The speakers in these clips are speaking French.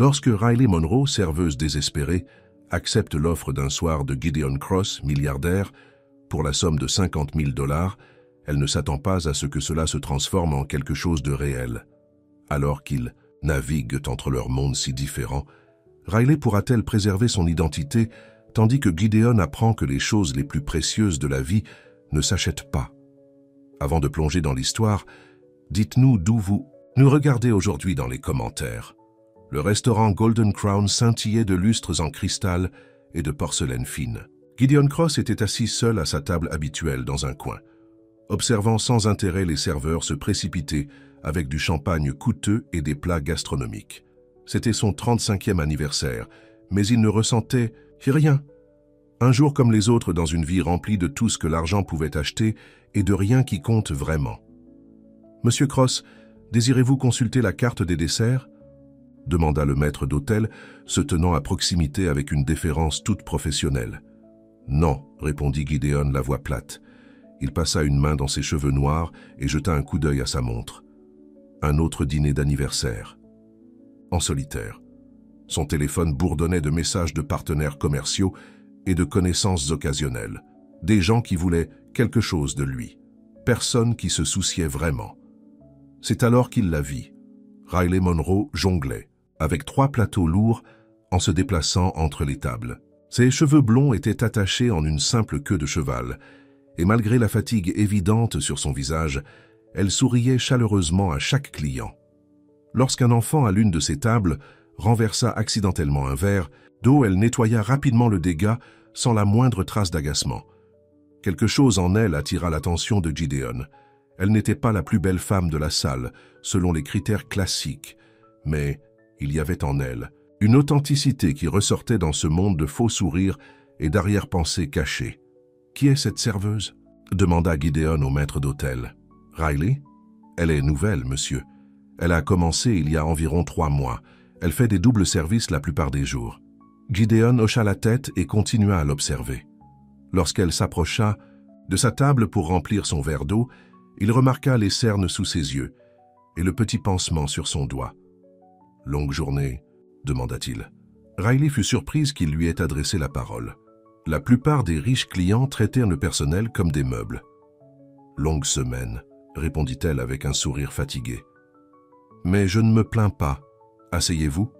Lorsque Riley Monroe, serveuse désespérée, accepte l'offre d'un soir de Gideon Cross, milliardaire, pour la somme de 50 000 $, elle ne s'attend pas à ce que cela se transforme en quelque chose de réel. Alors qu'ils naviguent entre leurs mondes si différents, Riley pourra-t-elle préserver son identité tandis que Gideon apprend que les choses les plus précieuses de la vie ne s'achètent pas? Avant de plonger dans l'histoire, dites-nous d'où vous nous regardez aujourd'hui dans les commentaires. Le restaurant Golden Crown scintillait de lustres en cristal et de porcelaine fine. Gideon Cross était assis seul à sa table habituelle dans un coin, observant sans intérêt les serveurs se précipiter avec du champagne coûteux et des plats gastronomiques. C'était son 35e anniversaire, mais il ne ressentait rien. Un jour comme les autres dans une vie remplie de tout ce que l'argent pouvait acheter et de rien qui compte vraiment. « Monsieur Cross, désirez-vous consulter la carte des desserts ?» demanda le maître d'hôtel, se tenant à proximité avec une déférence toute professionnelle. « Non, » répondit Gideon, la voix plate. Il passa une main dans ses cheveux noirs et jeta un coup d'œil à sa montre. Un autre dîner d'anniversaire. En solitaire. Son téléphone bourdonnait de messages de partenaires commerciaux et de connaissances occasionnelles. Des gens qui voulaient quelque chose de lui. Personne qui se souciait vraiment. C'est alors qu'il la vit. Riley Monroe jonglait, avec 3 plateaux lourds, en se déplaçant entre les tables. Ses cheveux blonds étaient attachés en une simple queue de cheval, et malgré la fatigue évidente sur son visage, elle souriait chaleureusement à chaque client. Lorsqu'un enfant à l'une de ces tables renversa accidentellement un verre d'eau, elle nettoya rapidement le dégât sans la moindre trace d'agacement. Quelque chose en elle attira l'attention de Gideon. Elle n'était pas la plus belle femme de la salle, selon les critères classiques, mais il y avait en elle une authenticité qui ressortait dans ce monde de faux sourires et d'arrière-pensées cachées. « Qui est cette serveuse ?» demanda Gideon au maître d'hôtel. « Riley ? Elle est nouvelle, monsieur. Elle a commencé il y a environ 3 mois. Elle fait des doubles services la plupart des jours. » Gideon hocha la tête et continua à l'observer. Lorsqu'elle s'approcha de sa table pour remplir son verre d'eau, il remarqua les cernes sous ses yeux et le petit pansement sur son doigt. « Longue journée ?» demanda-t-il. Riley fut surprise qu'il lui ait adressé la parole. La plupart des riches clients traitaient le personnel comme des meubles. « Longue semaine », répondit-elle avec un sourire fatigué. « Mais je ne me plains pas. Asseyez-vous »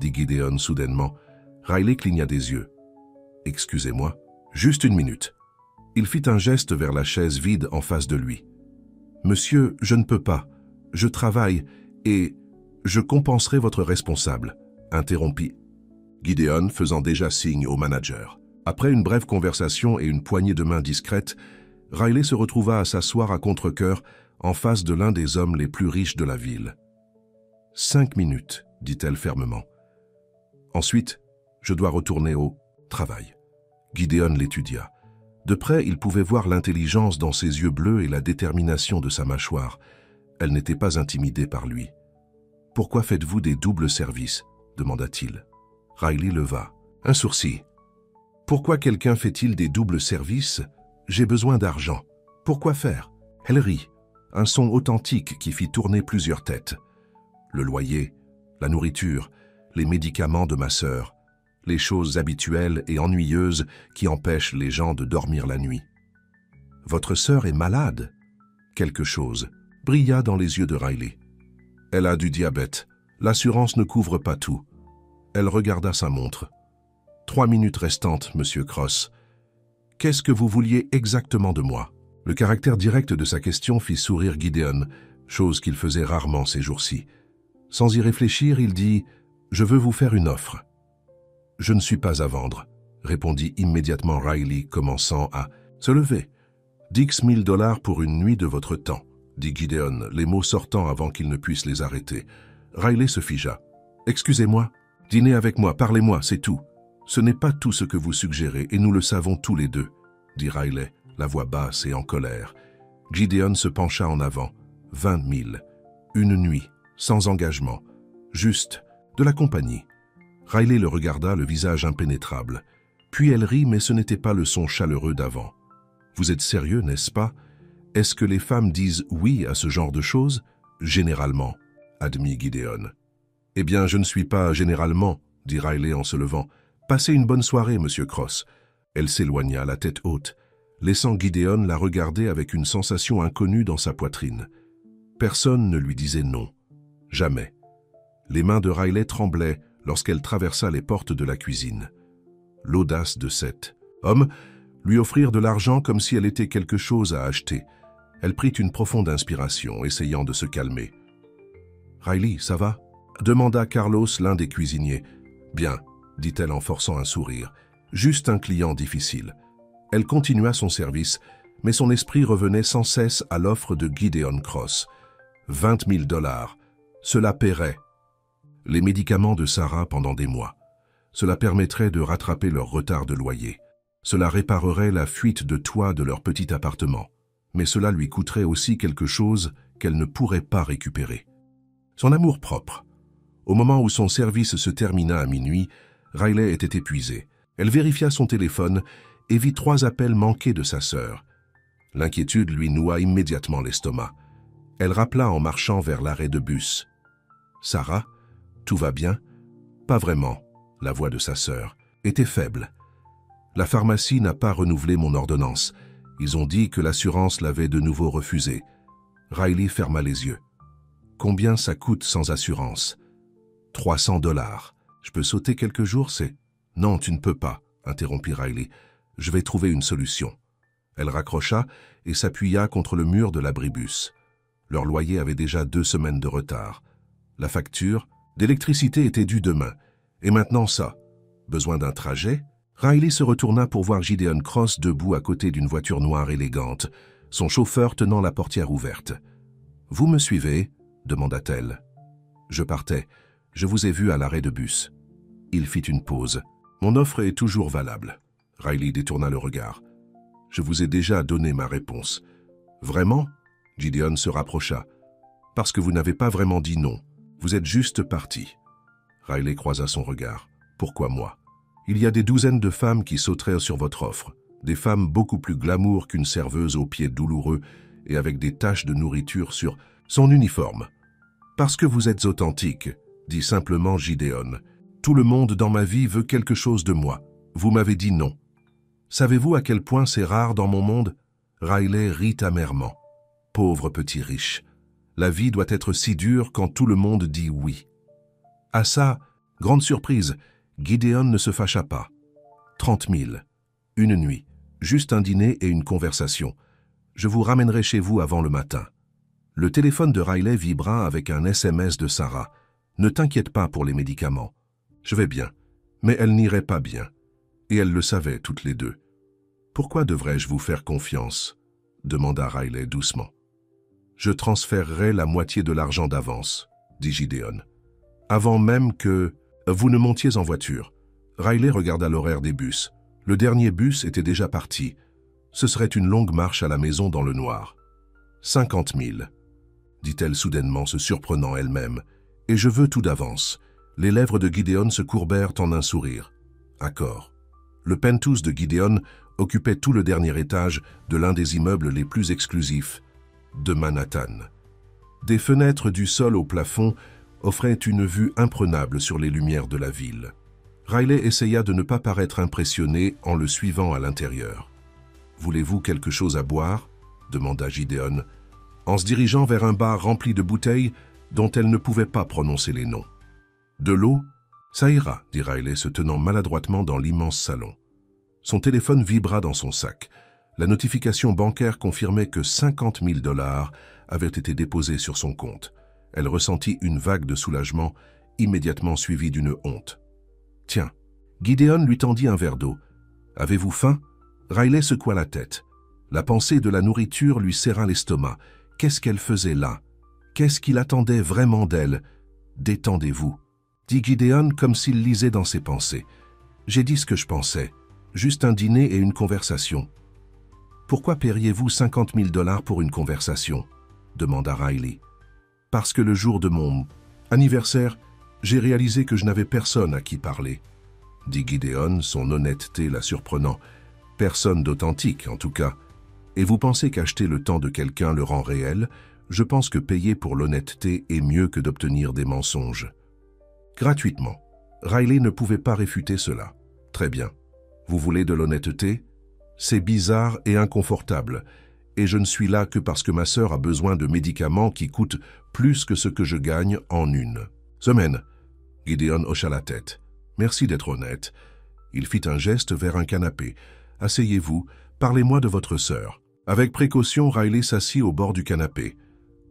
dit Gideon soudainement. Riley cligna des yeux. « Excusez-moi, juste une minute. » Il fit un geste vers la chaise vide en face de lui. « Monsieur, je ne peux pas. Je travaille et je compenserai votre responsable, » interrompit Gideon, faisant déjà signe au manager. Après une brève conversation et une poignée de main discrète, Riley se retrouva à s'asseoir à contre-cœur en face de l'un des hommes les plus riches de la ville. « 5 minutes, » dit-elle fermement. « Ensuite, je dois retourner au travail. » Gideon l'étudia. De près, il pouvait voir l'intelligence dans ses yeux bleus et la détermination de sa mâchoire. Elle n'était pas intimidée par lui. « Pourquoi faites-vous des doubles services ?» demanda-t-il. Riley leva un sourcil. « Pourquoi quelqu'un fait-il des doubles services? J'ai besoin d'argent. Pourquoi faire ?» Elle rit, un son authentique qui fit tourner plusieurs têtes. Le loyer, la nourriture, les médicaments de ma sœur, les choses habituelles et ennuyeuses qui empêchent les gens de dormir la nuit. « Votre sœur est malade ?» Quelque chose brilla dans les yeux de Riley. « Elle a du diabète. L'assurance ne couvre pas tout. » Elle regarda sa montre. « 3 minutes restantes, monsieur Cross. Qu'est-ce que vous vouliez exactement de moi ?» Le caractère direct de sa question fit sourire Gideon, chose qu'il faisait rarement ces jours-ci. Sans y réfléchir, il dit « Je veux vous faire une offre. » « Je ne suis pas à vendre, » répondit immédiatement Riley, commençant à se lever. « $10 000 pour une nuit de votre temps, » dit Gideon, les mots sortant avant qu'il ne puisse les arrêter. Riley se figea. « Excusez-moi, dînez avec moi, parlez-moi, c'est tout. Ce n'est pas tout ce que vous suggérez, et nous le savons tous les deux, » dit Riley, la voix basse et en colère. Gideon se pencha en avant. 20 000. Une nuit, sans engagement. Juste, de la compagnie. Riley le regarda, le visage impénétrable. Puis elle rit, mais ce n'était pas le son chaleureux d'avant. « Vous êtes sérieux, n'est-ce pas? Est-ce que les femmes disent oui à ce genre de choses? » « Généralement, » admit Gideon. « Eh bien, je ne suis pas généralement, » dit Riley en se levant. « Passez une bonne soirée, monsieur Cross. » Elle s'éloigna, la tête haute, laissant Gideon la regarder avec une sensation inconnue dans sa poitrine. Personne ne lui disait non. Jamais. Les mains de Riley tremblaient lorsqu'elle traversa les portes de la cuisine. L'audace de cet homme, lui offrir de l'argent comme si elle était quelque chose à acheter. Elle prit une profonde inspiration, essayant de se calmer. « Riley, ça va ?» demanda Carlos, l'un des cuisiniers. « Bien, » dit-elle en forçant un sourire. « Juste un client difficile. » Elle continua son service, mais son esprit revenait sans cesse à l'offre de Gideon Cross. 20 000 $. Cela paierait les médicaments de Sarah pendant des mois. Cela permettrait de rattraper leur retard de loyer. Cela réparerait la fuite de toit de leur petit appartement. Mais cela lui coûterait aussi quelque chose qu'elle ne pourrait pas récupérer. Son amour-propre. Au moment où son service se termina à minuit, Riley était épuisée. Elle vérifia son téléphone et vit 3 appels manqués de sa sœur. L'inquiétude lui noua immédiatement l'estomac. Elle rappela en marchant vers l'arrêt de bus. « Sarah, tout va bien ?»« Pas vraiment. » La voix de sa sœur était faible. « La pharmacie n'a pas renouvelé mon ordonnance. Ils ont dit que l'assurance l'avait de nouveau refusée. » Riley ferma les yeux. « Combien ça coûte sans assurance ?»« 300 $. Je peux sauter quelques jours, c'est... » « Non, tu ne peux pas, » interrompit Riley. « Je vais trouver une solution. » Elle raccrocha et s'appuya contre le mur de l'abribus. Leur loyer avait déjà 2 semaines de retard. La facture d'électricité était due demain. Et maintenant ça. Besoin d'un trajet? Riley se retourna pour voir Gideon Cross debout à côté d'une voiture noire élégante, son chauffeur tenant la portière ouverte. « Vous me suivez ?» demanda-t-elle. Je partais. Je vous ai vu à l'arrêt de bus. Il fit une pause. Mon offre est toujours valable. Riley détourna le regard. Je vous ai déjà donné ma réponse. Vraiment? Gideon se rapprocha. Parce que vous n'avez pas vraiment dit non. Vous êtes juste parti. Riley croisa son regard. Pourquoi moi? Il y a des douzaines de femmes qui sauteraient sur votre offre. Des femmes beaucoup plus glamour qu'une serveuse aux pieds douloureux et avec des taches de nourriture sur son uniforme. Parce que vous êtes authentique, dit simplement Gideon. Tout le monde dans ma vie veut quelque chose de moi. Vous m'avez dit non. Savez-vous à quel point c'est rare dans mon monde? Riley rit amèrement. Pauvre petit riche. La vie doit être si dure quand tout le monde dit oui. À ça, grande surprise, Gideon ne se fâcha pas. 30 000. Une nuit. Juste un dîner et une conversation. Je vous ramènerai chez vous avant le matin. Le téléphone de Riley vibra avec un SMS de Sarah. Ne t'inquiète pas pour les médicaments. Je vais bien. Mais elle n'irait pas bien. Et elles le savaient toutes les deux. Pourquoi devrais-je vous faire confiance? Demanda Riley doucement. Je transférerai la moitié de l'argent d'avance, dit Gideon. Avant même que vous ne montiez en voiture. Riley regarda l'horaire des bus. Le dernier bus était déjà parti. Ce serait une longue marche à la maison dans le noir. 50 000, dit-elle soudainement, se surprenant elle-même. Et je veux tout d'avance. Les lèvres de Gideon se courbèrent en un sourire. Accord. Le penthouse de Gideon occupait tout le dernier étage de l'un des immeubles les plus exclusifs de Manhattan. Des fenêtres du sol au plafond offraient une vue imprenable sur les lumières de la ville. Riley essaya de ne pas paraître impressionné en le suivant à l'intérieur. « Voulez-vous quelque chose à boire ?» demanda Gideon, en se dirigeant vers un bar rempli de bouteilles dont elle ne pouvait pas prononcer les noms. « De l'eau ? Ça ira, » dit Riley, se tenant maladroitement dans l'immense salon. Son téléphone vibra dans son sac. La notification bancaire confirmait que 50 000 $ avaient été déposés sur son compte. Elle ressentit une vague de soulagement, immédiatement suivie d'une honte. « Tiens. » Gideon lui tendit un verre d'eau. « Avez-vous faim ?» Riley secoua la tête. La pensée de la nourriture lui serra l'estomac. Qu'est-ce qu'elle faisait là? Qu'est-ce qu'il attendait vraiment d'elle? « Détendez-vous, » dit Gideon comme s'il lisait dans ses pensées. « J'ai dit ce que je pensais. Juste un dîner et une conversation. » « Pourquoi paieriez-vous 50 000 $ pour une conversation ?» demanda Riley. « Parce que le jour de mon anniversaire, j'ai réalisé que je n'avais personne à qui parler, » dit Gideon, son honnêteté la surprenant. « Personne d'authentique, en tout cas. Et vous pensez qu'acheter le temps de quelqu'un le rend réel? Je pense que payer pour l'honnêteté est mieux que d'obtenir des mensonges. » Gratuitement. Riley ne pouvait pas réfuter cela. Très bien. Vous voulez de l'honnêteté? C'est bizarre et inconfortable. Et je ne suis là que parce que ma sœur a besoin de médicaments qui coûtent plus que ce que je gagne en une semaine. Gideon hocha la tête. Merci d'être honnête. Il fit un geste vers un canapé. Asseyez-vous, parlez-moi de votre sœur. Avec précaution, Riley s'assit au bord du canapé.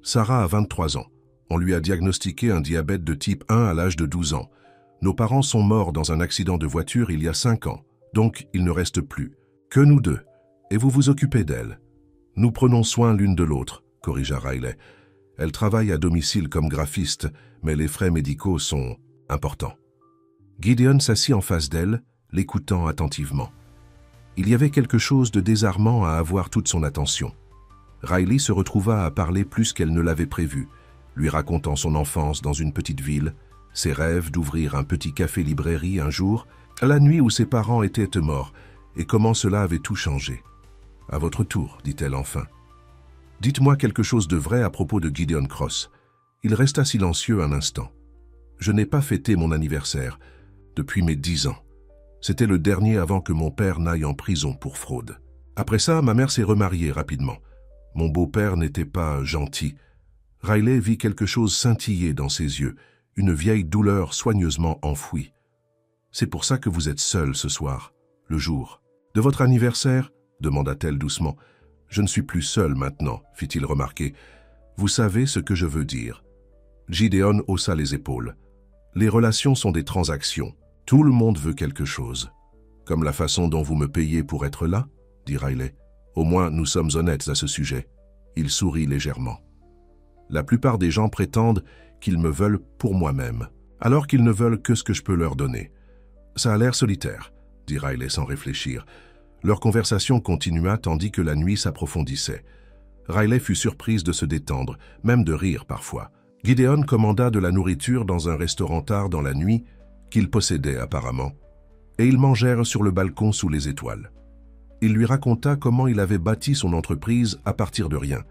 Sarah a 23 ans. On lui a diagnostiqué un diabète de type 1 à l'âge de 12 ans. Nos parents sont morts dans un accident de voiture il y a 5 ans, donc il ne reste plus que nous deux. Et vous vous occupez d'elle. Nous prenons soin l'une de l'autre, corrigea Riley. Elle travaille à domicile comme graphiste, mais les frais médicaux sont importants. Gideon s'assit en face d'elle, l'écoutant attentivement. Il y avait quelque chose de désarmant à avoir toute son attention. Riley se retrouva à parler plus qu'elle ne l'avait prévu, lui racontant son enfance dans une petite ville, ses rêves d'ouvrir un petit café-librairie un jour, la nuit où ses parents étaient morts, et comment cela avait tout changé. « À votre tour, dit-elle enfin. Dites-moi quelque chose de vrai à propos de Gideon Cross. » Il resta silencieux un instant. « Je n'ai pas fêté mon anniversaire depuis mes 10 ans. C'était le dernier avant que mon père n'aille en prison pour fraude. Après ça, ma mère s'est remariée rapidement. Mon beau-père n'était pas gentil. » Riley vit quelque chose scintiller dans ses yeux, une vieille douleur soigneusement enfouie. « C'est pour ça que vous êtes seul ce soir, le jour. De votre anniversaire ?» demanda-t-elle doucement. « Je ne suis plus seul maintenant, fit-il remarquer. Vous savez ce que je veux dire. » Gideon haussa les épaules. « Les relations sont des transactions. Tout le monde veut quelque chose. »« Comme la façon dont vous me payez pour être là ?» dit Riley. « Au moins, nous sommes honnêtes à ce sujet. » Il sourit légèrement. « La plupart des gens prétendent qu'ils me veulent pour moi-même, alors qu'ils ne veulent que ce que je peux leur donner. Ça a l'air solitaire, » dit Riley sans réfléchir. Leur conversation continua tandis que la nuit s'approfondissait. Riley fut surprise de se détendre, même de rire parfois. Gideon commanda de la nourriture dans un restaurant tard dans la nuit, qu'il possédait apparemment, et ils mangèrent sur le balcon sous les étoiles. Il lui raconta comment il avait bâti son entreprise à partir de rien,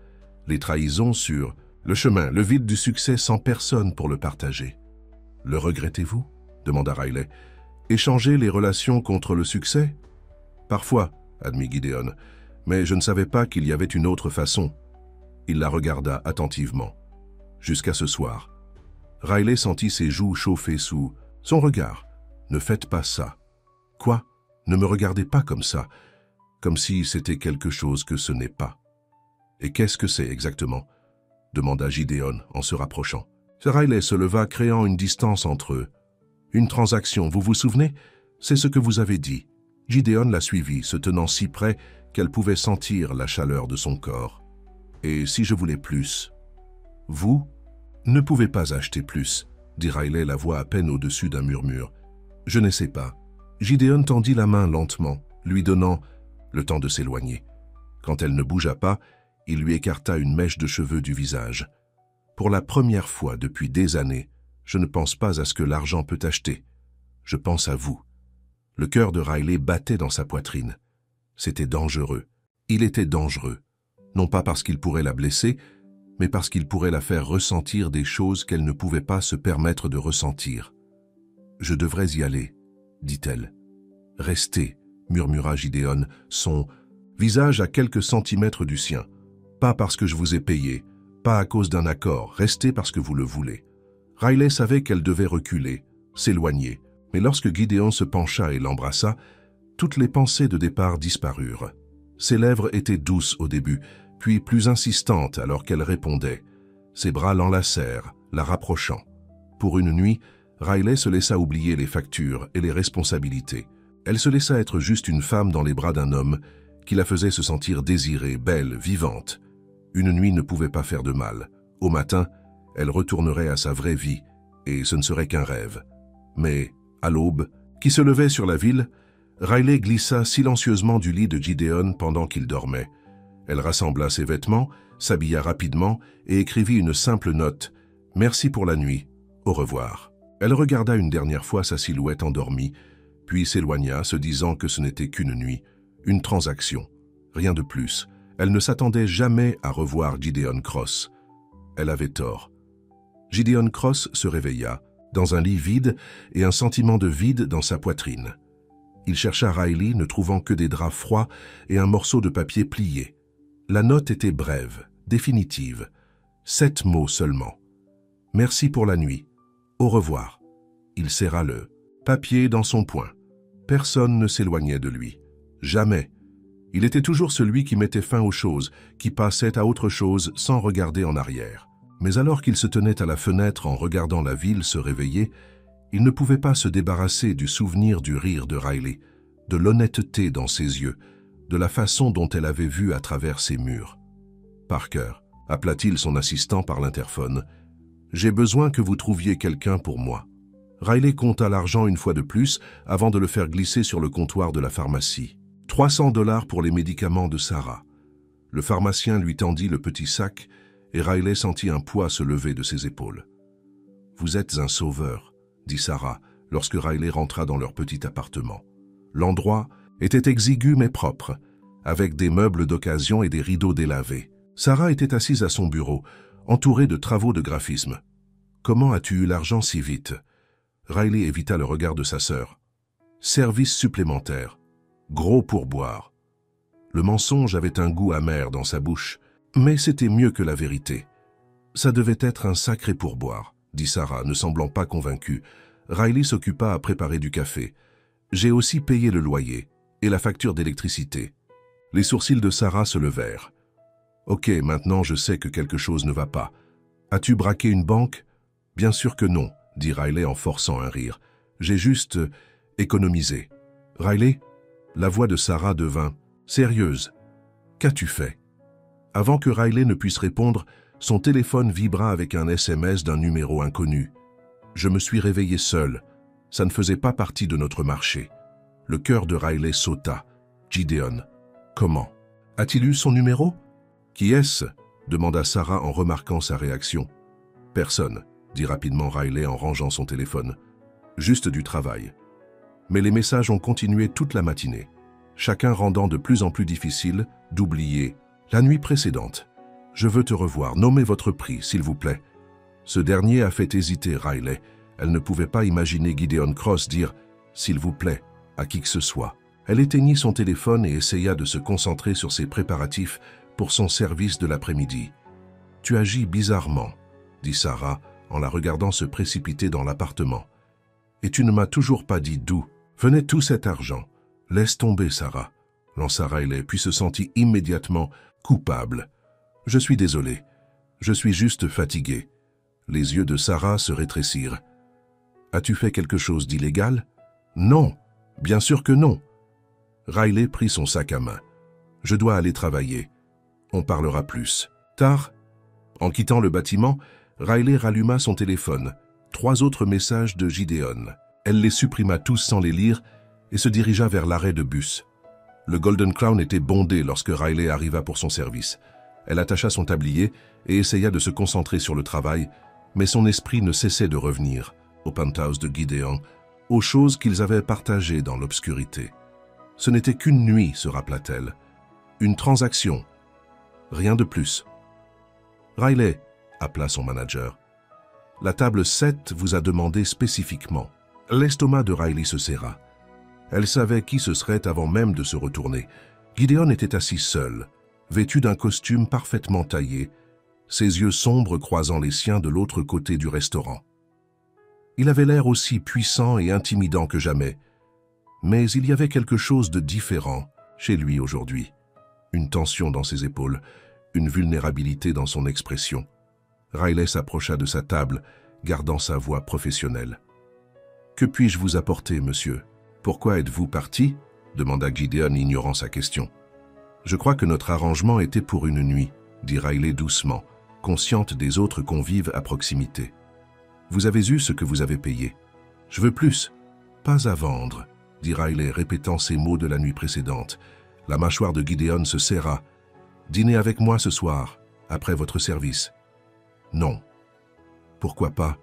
les trahisons sur le chemin, le vide du succès sans personne pour le partager. « Le regrettez-vous » demanda Riley. « Échanger les relations contre le succès ?»« Parfois, » admit Gideon, « mais je ne savais pas qu'il y avait une autre façon. » Il la regarda attentivement. Jusqu'à ce soir. Riley sentit ses joues chauffer sous son regard. « Ne faites pas ça. »« Quoi? Ne me regardez pas comme ça. » Comme si c'était quelque chose que ce n'est pas. « Et qu'est-ce que c'est exactement ?» demanda Gideon en se rapprochant. Riley se leva, créant une distance entre eux. « Une transaction, vous vous souvenez? C'est ce que vous avez dit. » Gideon la suivit, se tenant si près qu'elle pouvait sentir la chaleur de son corps. « Et si je voulais plus ?»« Vous ne pouvez pas acheter plus, » dit Riley, la voix à peine au-dessus d'un murmure. « Je ne sais pas. » Gideon tendit la main lentement, lui donnant le temps de s'éloigner. Quand elle ne bougea pas, il lui écarta une mèche de cheveux du visage. « Pour la première fois depuis des années, je ne pense pas à ce que l'argent peut acheter. Je pense à vous. » Le cœur de Riley battait dans sa poitrine. C'était dangereux. Il était dangereux. Non pas parce qu'il pourrait la blesser, mais parce qu'il pourrait la faire ressentir des choses qu'elle ne pouvait pas se permettre de ressentir. « Je devrais y aller, » dit-elle. « Restez, » murmura Gideon, son visage à quelques centimètres du sien. « Pas parce que je vous ai payé, pas à cause d'un accord, restez parce que vous le voulez. » Riley savait qu'elle devait reculer, s'éloigner, mais lorsque Gideon se pencha et l'embrassa, toutes les pensées de départ disparurent. Ses lèvres étaient douces au début, puis plus insistantes alors qu'elle répondait. Ses bras l'enlacèrent, la rapprochant. Pour une nuit, Riley se laissa oublier les factures et les responsabilités. Elle se laissa être juste une femme dans les bras d'un homme qui la faisait se sentir désirée, belle, vivante. Une nuit ne pouvait pas faire de mal. Au matin, elle retournerait à sa vraie vie, et ce ne serait qu'un rêve. Mais, à l'aube, qui se levait sur la ville, Riley glissa silencieusement du lit de Gideon pendant qu'il dormait. Elle rassembla ses vêtements, s'habilla rapidement et écrivit une simple note « Merci pour la nuit, au revoir ». Elle regarda une dernière fois sa silhouette endormie, puis s'éloigna, se disant que ce n'était qu'une nuit, une transaction, rien de plus. Elle ne s'attendait jamais à revoir Gideon Cross. Elle avait tort. Gideon Cross se réveilla, dans un lit vide et un sentiment de vide dans sa poitrine. Il chercha Riley, ne trouvant que des draps froids et un morceau de papier plié. La note était brève, définitive. 7 mots seulement. « Merci pour la nuit. Au revoir. » Il serra le papier dans son poing. Personne ne s'éloignait de lui. Jamais. Il était toujours celui qui mettait fin aux choses, qui passait à autre chose sans regarder en arrière. Mais alors qu'il se tenait à la fenêtre en regardant la ville se réveiller, il ne pouvait pas se débarrasser du souvenir du rire de Riley, de l'honnêteté dans ses yeux, de la façon dont elle avait vu à travers ses murs. « Parker, » appela-t-il son assistant par l'interphone, « j'ai besoin que vous trouviez quelqu'un pour moi. » Riley compta l'argent une fois de plus avant de le faire glisser sur le comptoir de la pharmacie. 300 $ pour les médicaments de Sarah. Le pharmacien lui tendit le petit sac et Riley sentit un poids se lever de ses épaules. « Vous êtes un sauveur, » dit Sarah lorsque Riley rentra dans leur petit appartement. L'endroit était exigu mais propre, avec des meubles d'occasion et des rideaux délavés. Sarah était assise à son bureau, entourée de travaux de graphisme. « Comment as-tu eu l'argent si vite ?» Riley évita le regard de sa sœur. « Service supplémentaire. Gros pourboire. » Le mensonge avait un goût amer dans sa bouche, mais c'était mieux que la vérité. « Ça devait être un sacré pourboire, » dit Sarah, ne semblant pas convaincue. Riley s'occupa à préparer du café. « J'ai aussi payé le loyer et la facture d'électricité. » Les sourcils de Sarah se levèrent. « Ok, maintenant je sais que quelque chose ne va pas. As-tu braqué une banque? » « Bien sûr que non, » dit Riley en forçant un rire. « J'ai juste économisé. »« Riley ?» La voix de Sarah devint sérieuse. « Qu'as-tu fait ?» Avant que Riley ne puisse répondre, son téléphone vibra avec un SMS d'un numéro inconnu. « Je me suis réveillé seul. Ça ne faisait pas partie de notre marché. » Le cœur de Riley sauta. « Gideon. Comment? A-t-il eu son numéro? »« Qui est-ce » demanda Sarah en remarquant sa réaction. « Personne. » dit rapidement Riley en rangeant son téléphone. « Juste du travail. » Mais les messages ont continué toute la matinée, chacun rendant de plus en plus difficile d'oublier la nuit précédente. « Je veux te revoir. Nommez votre prix, s'il vous plaît. » Ce dernier a fait hésiter Riley. Elle ne pouvait pas imaginer Gideon Cross dire « s'il vous plaît » à qui que ce soit. Elle éteignit son téléphone et essaya de se concentrer sur ses préparatifs pour son service de l'après-midi. « Tu agis bizarrement, » dit Sarah en la regardant se précipiter dans l'appartement. « Et tu ne m'as toujours pas dit d'où venait tout cet argent. »« Laisse tomber, Sarah, » lança Riley, puis se sentit immédiatement coupable. « Je suis désolé. Je suis juste fatigué. » Les yeux de Sarah se rétrécirent. « As-tu fait quelque chose d'illégal? »« Non, bien sûr que non. » Riley prit son sac à main. « Je dois aller travailler. On parlera plus. Tard ?» En quittant le bâtiment, Riley ralluma son téléphone. 3 autres messages de Gideon. Elle les supprima tous sans les lire et se dirigea vers l'arrêt de bus. Le Golden Crown était bondé lorsque Riley arriva pour son service. Elle attacha son tablier et essaya de se concentrer sur le travail, mais son esprit ne cessait de revenir au penthouse de Gideon, aux choses qu'ils avaient partagées dans l'obscurité. Ce n'était qu'une nuit, se rappela-t-elle. Une transaction. Rien de plus. Riley, appela son manager. La table 7 vous a demandé spécifiquement. L'estomac de Riley se serra. Elle savait qui ce serait avant même de se retourner. Gideon était assis seul, vêtu d'un costume parfaitement taillé, ses yeux sombres croisant les siens de l'autre côté du restaurant. Il avait l'air aussi puissant et intimidant que jamais, mais il y avait quelque chose de différent chez lui aujourd'hui. Une tension dans ses épaules, une vulnérabilité dans son expression. Riley s'approcha de sa table, gardant sa voix professionnelle. « Que puis-je vous apporter, monsieur? Pourquoi êtes-vous parti ?» demanda Gideon, ignorant sa question. « Je crois que notre arrangement était pour une nuit, » dit Riley doucement, consciente des autres convives à proximité. « Vous avez eu ce que vous avez payé. Je veux plus. »« Pas à vendre, » dit Riley, répétant ces mots de la nuit précédente. La mâchoire de Gideon se serra. « Dînez avec moi ce soir, après votre service. »« Non. »« Pourquoi pas ?»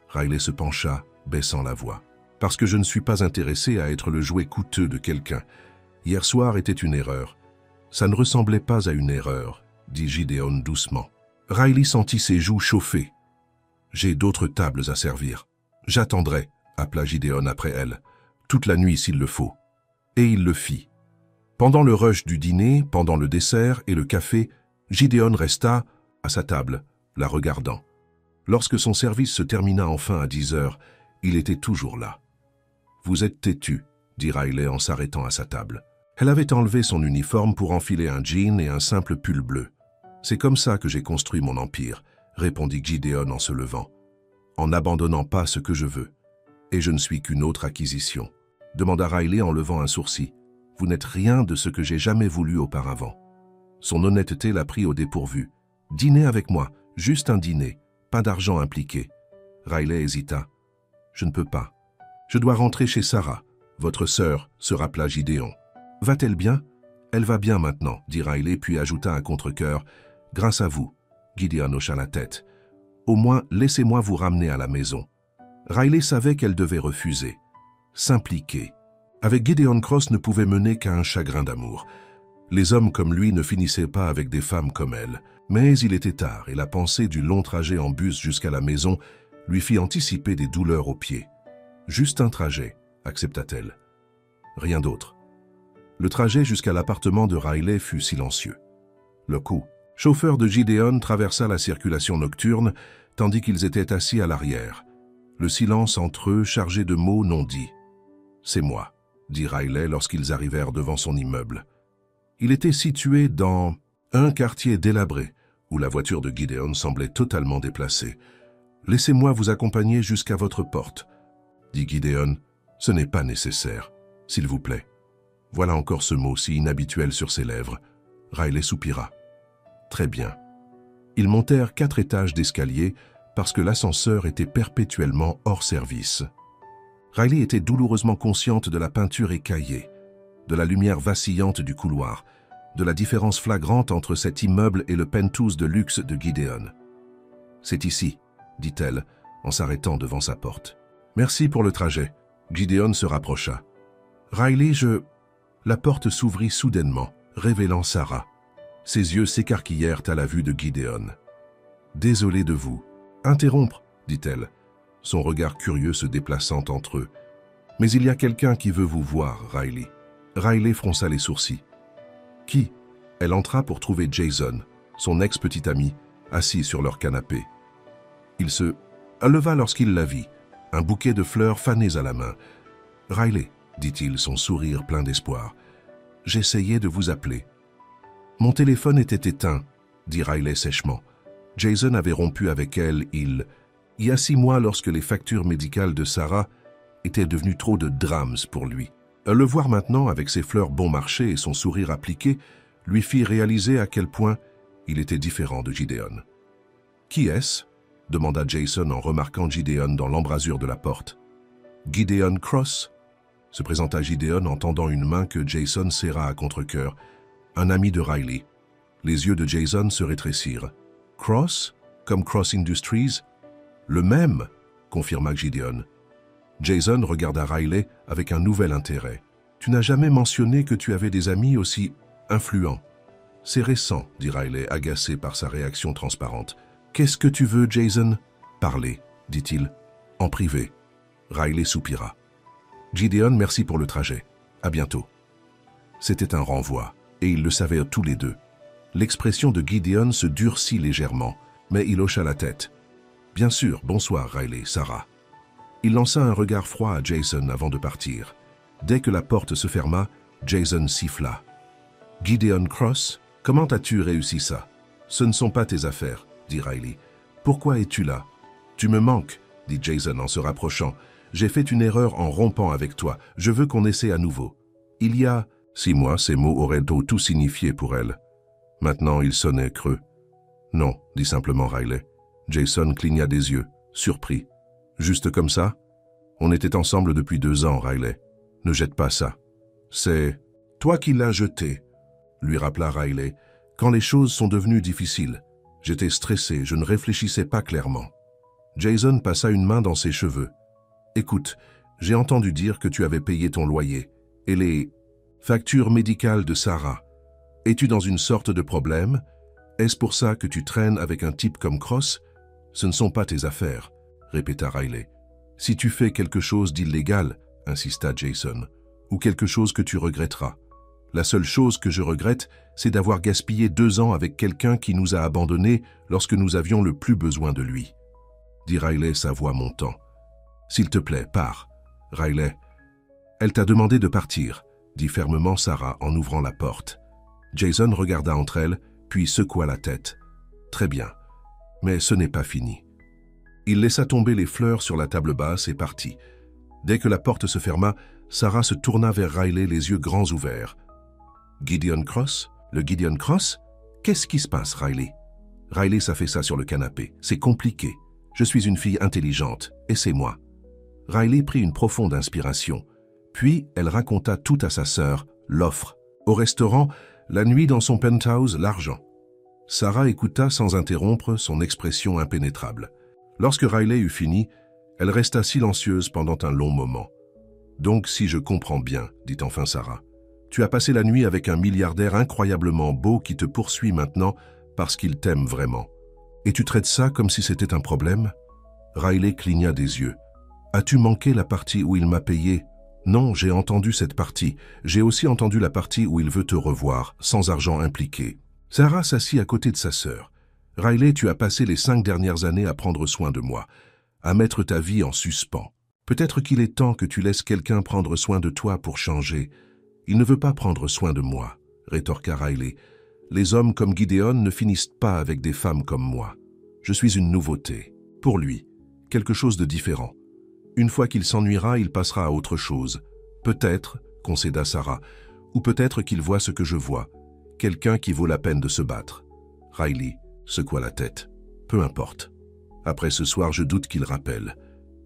Riley se pencha, baissant la voix. « Parce que je ne suis pas intéressé à être le jouet coûteux de quelqu'un. Hier soir était une erreur. »« Ça ne ressemblait pas à une erreur, » dit Gideon doucement. Riley sentit ses joues chauffer. « J'ai d'autres tables à servir. » J'attendrai, appela Gideon après elle, toute la nuit s'il le faut. Et il le fit. Pendant le rush du dîner, pendant le dessert et le café, Gideon resta à sa table, la regardant. Lorsque son service se termina enfin à 10 heures, il était toujours là. « Vous êtes têtu », dit Riley en s'arrêtant à sa table. Elle avait enlevé son uniforme pour enfiler un jean et un simple pull bleu. « C'est comme ça que j'ai construit mon empire », répondit Gideon en se levant, « en n'abandonnant pas ce que je veux. Et je ne suis qu'une autre acquisition », demanda Riley en levant un sourcil. « Vous n'êtes rien de ce que j'ai jamais voulu auparavant. » Son honnêteté l'a pris au dépourvu. « Dîner avec moi, juste un dîner, pas d'argent impliqué. » Riley hésita. « Je ne peux pas. Je dois rentrer chez Sarah. Votre sœur, se rappela Gideon. « Va-t-elle bien ?»« Elle va bien maintenant, » dit Riley, puis ajouta à contre-cœur. « Grâce à vous. » Gideon hocha la tête. « Au moins, laissez-moi vous ramener à la maison. » Riley savait qu'elle devait refuser. S'impliquer. Avec Gideon Cross ne pouvait mener qu'à un chagrin d'amour. Les hommes comme lui ne finissaient pas avec des femmes comme elle. Mais il était tard et la pensée du long trajet en bus jusqu'à la maison lui fit anticiper des douleurs aux pieds. Juste un trajet, accepta-t-elle. Rien d'autre. Le trajet jusqu'à l'appartement de Riley fut silencieux. Le chauffeur de Gideon traversa la circulation nocturne tandis qu'ils étaient assis à l'arrière. Le silence entre eux chargé de mots non dits. « C'est moi », dit Riley lorsqu'ils arrivèrent devant son immeuble. Il était situé dans un quartier délabré, où la voiture de Gideon semblait totalement déplacée. « Laissez-moi vous accompagner jusqu'à votre porte, » dit Gideon. « Ce n'est pas nécessaire, s'il vous plaît. » Voilà encore ce mot si inhabituel sur ses lèvres. Riley soupira. « Très bien. » Ils montèrent 4 étages d'escalier parce que l'ascenseur était perpétuellement hors service. Riley était douloureusement consciente de la peinture écaillée, de la lumière vacillante du couloir, de la différence flagrante entre cet immeuble et le penthouse de luxe de Gideon. « C'est ici, » dit-elle, en s'arrêtant devant sa porte. « Merci pour le trajet. » Gideon se rapprocha. « Riley, La porte s'ouvrit soudainement, révélant Sarah. Ses yeux s'écarquillèrent à la vue de Gideon. « Désolé de vous. »« Interrompre, » dit-elle, son regard curieux se déplaçant entre eux. « Mais il y a quelqu'un qui veut vous voir, Riley. » Riley fronça les sourcils. « Qui ?» Elle entra pour trouver Jason, son ex-petit ami, assis sur leur canapé. Il se leva lorsqu'il la vit, un bouquet de fleurs fanées à la main. « Riley, » dit-il, son sourire plein d'espoir. « J'essayais de vous appeler. »« Mon téléphone était éteint, » dit Riley sèchement. Jason avait rompu avec elle, il y a 6 mois lorsque les factures médicales de Sarah étaient devenues trop de drames pour lui. Le voir maintenant avec ses fleurs bon marché et son sourire appliqué lui fit réaliser à quel point il était différent de Gideon. « Qui est-ce » demanda Jason en remarquant Gideon dans l'embrasure de la porte. « Gideon Cross » se présenta Gideon en tendant une main que Jason serra à contre-cœur. Un ami de Riley. Les yeux de Jason se rétrécirent. « Cross, comme Cross Industries ?»« Le même » confirma Gideon. Jason regarda Riley avec un nouvel intérêt. « Tu n'as jamais mentionné que tu avais des amis aussi influents. »« C'est récent, » dit Riley, agacé par sa réaction transparente. « Qu'est-ce que tu veux, Jason ?»« Parler, » dit-il, en privé. Riley soupira. « Gideon, merci pour le trajet. À bientôt. » C'était un renvoi, et ils le savaient tous les deux. L'expression de Gideon se durcit légèrement, mais il hocha la tête. « Bien sûr, bonsoir, Riley, Sarah. » Il lança un regard froid à Jason avant de partir. Dès que la porte se ferma, Jason siffla. « Gideon Cross, comment as-tu réussi ça ? Ce ne sont pas tes affaires, » dit Riley. « Pourquoi es-tu là ? » « Tu me manques, » dit Jason en se rapprochant. « J'ai fait une erreur en rompant avec toi. Je veux qu'on essaie à nouveau. » Il y a 6 mois, ces mots auraient tout signifié pour elle. Maintenant, il sonnait creux. « Non, » dit simplement Riley. Jason cligna des yeux, surpris. « Juste comme ça ? On était ensemble depuis 2 ans, Riley. Ne jette pas ça. »« C'est toi qui l'as jeté, » lui rappela Riley. « Quand les choses sont devenues difficiles, j'étais stressé, je ne réfléchissais pas clairement. » Jason passa une main dans ses cheveux. « Écoute, j'ai entendu dire que tu avais payé ton loyer et les factures médicales de Sarah. Es-tu dans une sorte de problème? Est-ce pour ça que tu traînes avec un type comme Cross? Ce ne sont pas tes affaires, » répéta Riley. Si tu fais quelque chose d'illégal, insista Jason, ou quelque chose que tu regretteras. La seule chose que je regrette, c'est d'avoir gaspillé 2 ans avec quelqu'un qui nous a abandonnés lorsque nous avions le plus besoin de lui. Dit Riley, sa voix montant. S'il te plaît, pars. Riley. Elle t'a demandé de partir, dit fermement Sarah en ouvrant la porte. Jason regarda entre elles, puis secoua la tête. Très bien, mais ce n'est pas fini. Il laissa tomber les fleurs sur la table basse et partit. Dès que la porte se ferma, Sarah se tourna vers Riley, les yeux grands ouverts. Gideon Cross? Le Gideon Cross? Qu'est-ce qui se passe, Riley? Riley s'affaissa sur le canapé. C'est compliqué. Je suis une fille intelligente, et c'est moi. Riley prit une profonde inspiration. Puis, elle raconta tout à sa sœur, l'offre. Au restaurant, la nuit dans son penthouse, l'argent. Sarah écouta sans interrompre son expression impénétrable. Lorsque Riley eut fini, elle resta silencieuse pendant un long moment. « Donc, si je comprends bien, dit enfin Sarah, tu as passé la nuit avec un milliardaire incroyablement beau qui te poursuit maintenant parce qu'il t'aime vraiment. Et tu traites ça comme si c'était un problème ?» Riley cligna des yeux. « As-tu manqué la partie où il m'a payé ?»« Non, j'ai entendu cette partie. J'ai aussi entendu la partie où il veut te revoir, sans argent impliqué. » Sarah s'assit à côté de sa sœur. « Riley, tu as passé les 5 dernières années à prendre soin de moi, à mettre ta vie en suspens. Peut-être qu'il est temps que tu laisses quelqu'un prendre soin de toi pour changer. » « Il ne veut pas prendre soin de moi, » rétorqua Riley. « Les hommes comme Gideon ne finissent pas avec des femmes comme moi. Je suis une nouveauté. Pour lui, quelque chose de différent. Une fois qu'il s'ennuiera, il passera à autre chose. Peut-être, concéda Sarah, ou peut-être qu'il voit ce que je vois. Quelqu'un qui vaut la peine de se battre. » Riley secoua la tête. « Peu importe. Après ce soir, je doute qu'il rappelle. »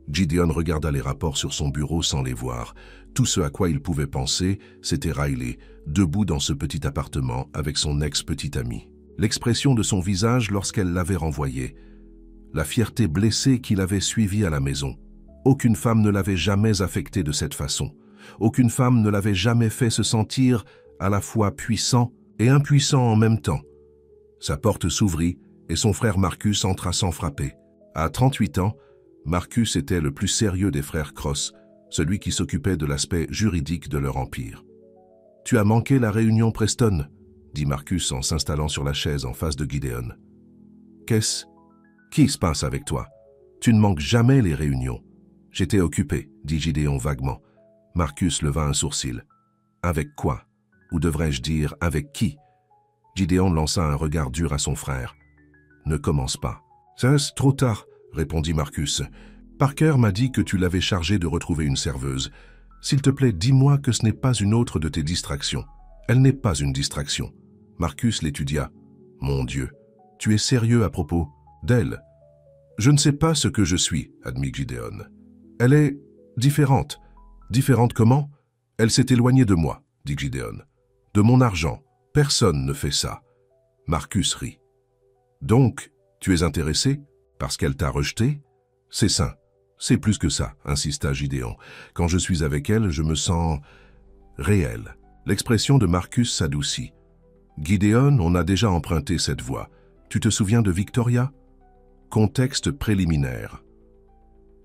Gideon regarda les rapports sur son bureau sans les voir. Tout ce à quoi il pouvait penser, c'était Riley, debout dans ce petit appartement avec son ex-petite amie. L'expression de son visage lorsqu'elle l'avait renvoyé. La fierté blessée qui l'avait suivi à la maison. Aucune femme ne l'avait jamais affecté de cette façon. Aucune femme ne l'avait jamais fait se sentir à la fois puissant et impuissant en même temps. Sa porte s'ouvrit et son frère Marcus entra sans frapper. À 38 ans, Marcus était le plus sérieux des frères Cross, celui qui s'occupait de l'aspect juridique de leur empire. « Tu as manqué la réunion Preston ?» dit Marcus en s'installant sur la chaise en face de Gideon. « Qu'est-ce qui se passe avec toi? Tu ne manques jamais les réunions. »« J'étais occupé, » dit Gideon vaguement. Marcus leva un sourcil. « Avec quoi? Ou devrais-je dire avec qui ?» Gideon lança un regard dur à son frère. « Ne commence pas. »« C'est trop tard, » répondit Marcus. « Parker m'a dit que tu l'avais chargé de retrouver une serveuse. S'il te plaît, dis-moi que ce n'est pas une autre de tes distractions. Elle n'est pas une distraction. » Marcus l'étudia. « Mon Dieu, tu es sérieux à propos d'elle? »« Je ne sais pas ce que je suis, » admit Gideon. « Elle est différente. »« Différente comment? »« Elle s'est éloignée de moi, » dit Gideon. « De mon argent. Personne ne fait ça. » Marcus rit. « Donc, tu es intéressé? Parce qu'elle t'a rejeté? C'est sain. C'est plus que ça, insista Gideon. Quand je suis avec elle, je me sens réel. L'expression de Marcus s'adoucit. Gideon, on a déjà emprunté cette voie. Tu te souviens de Victoria? Contexte préliminaire.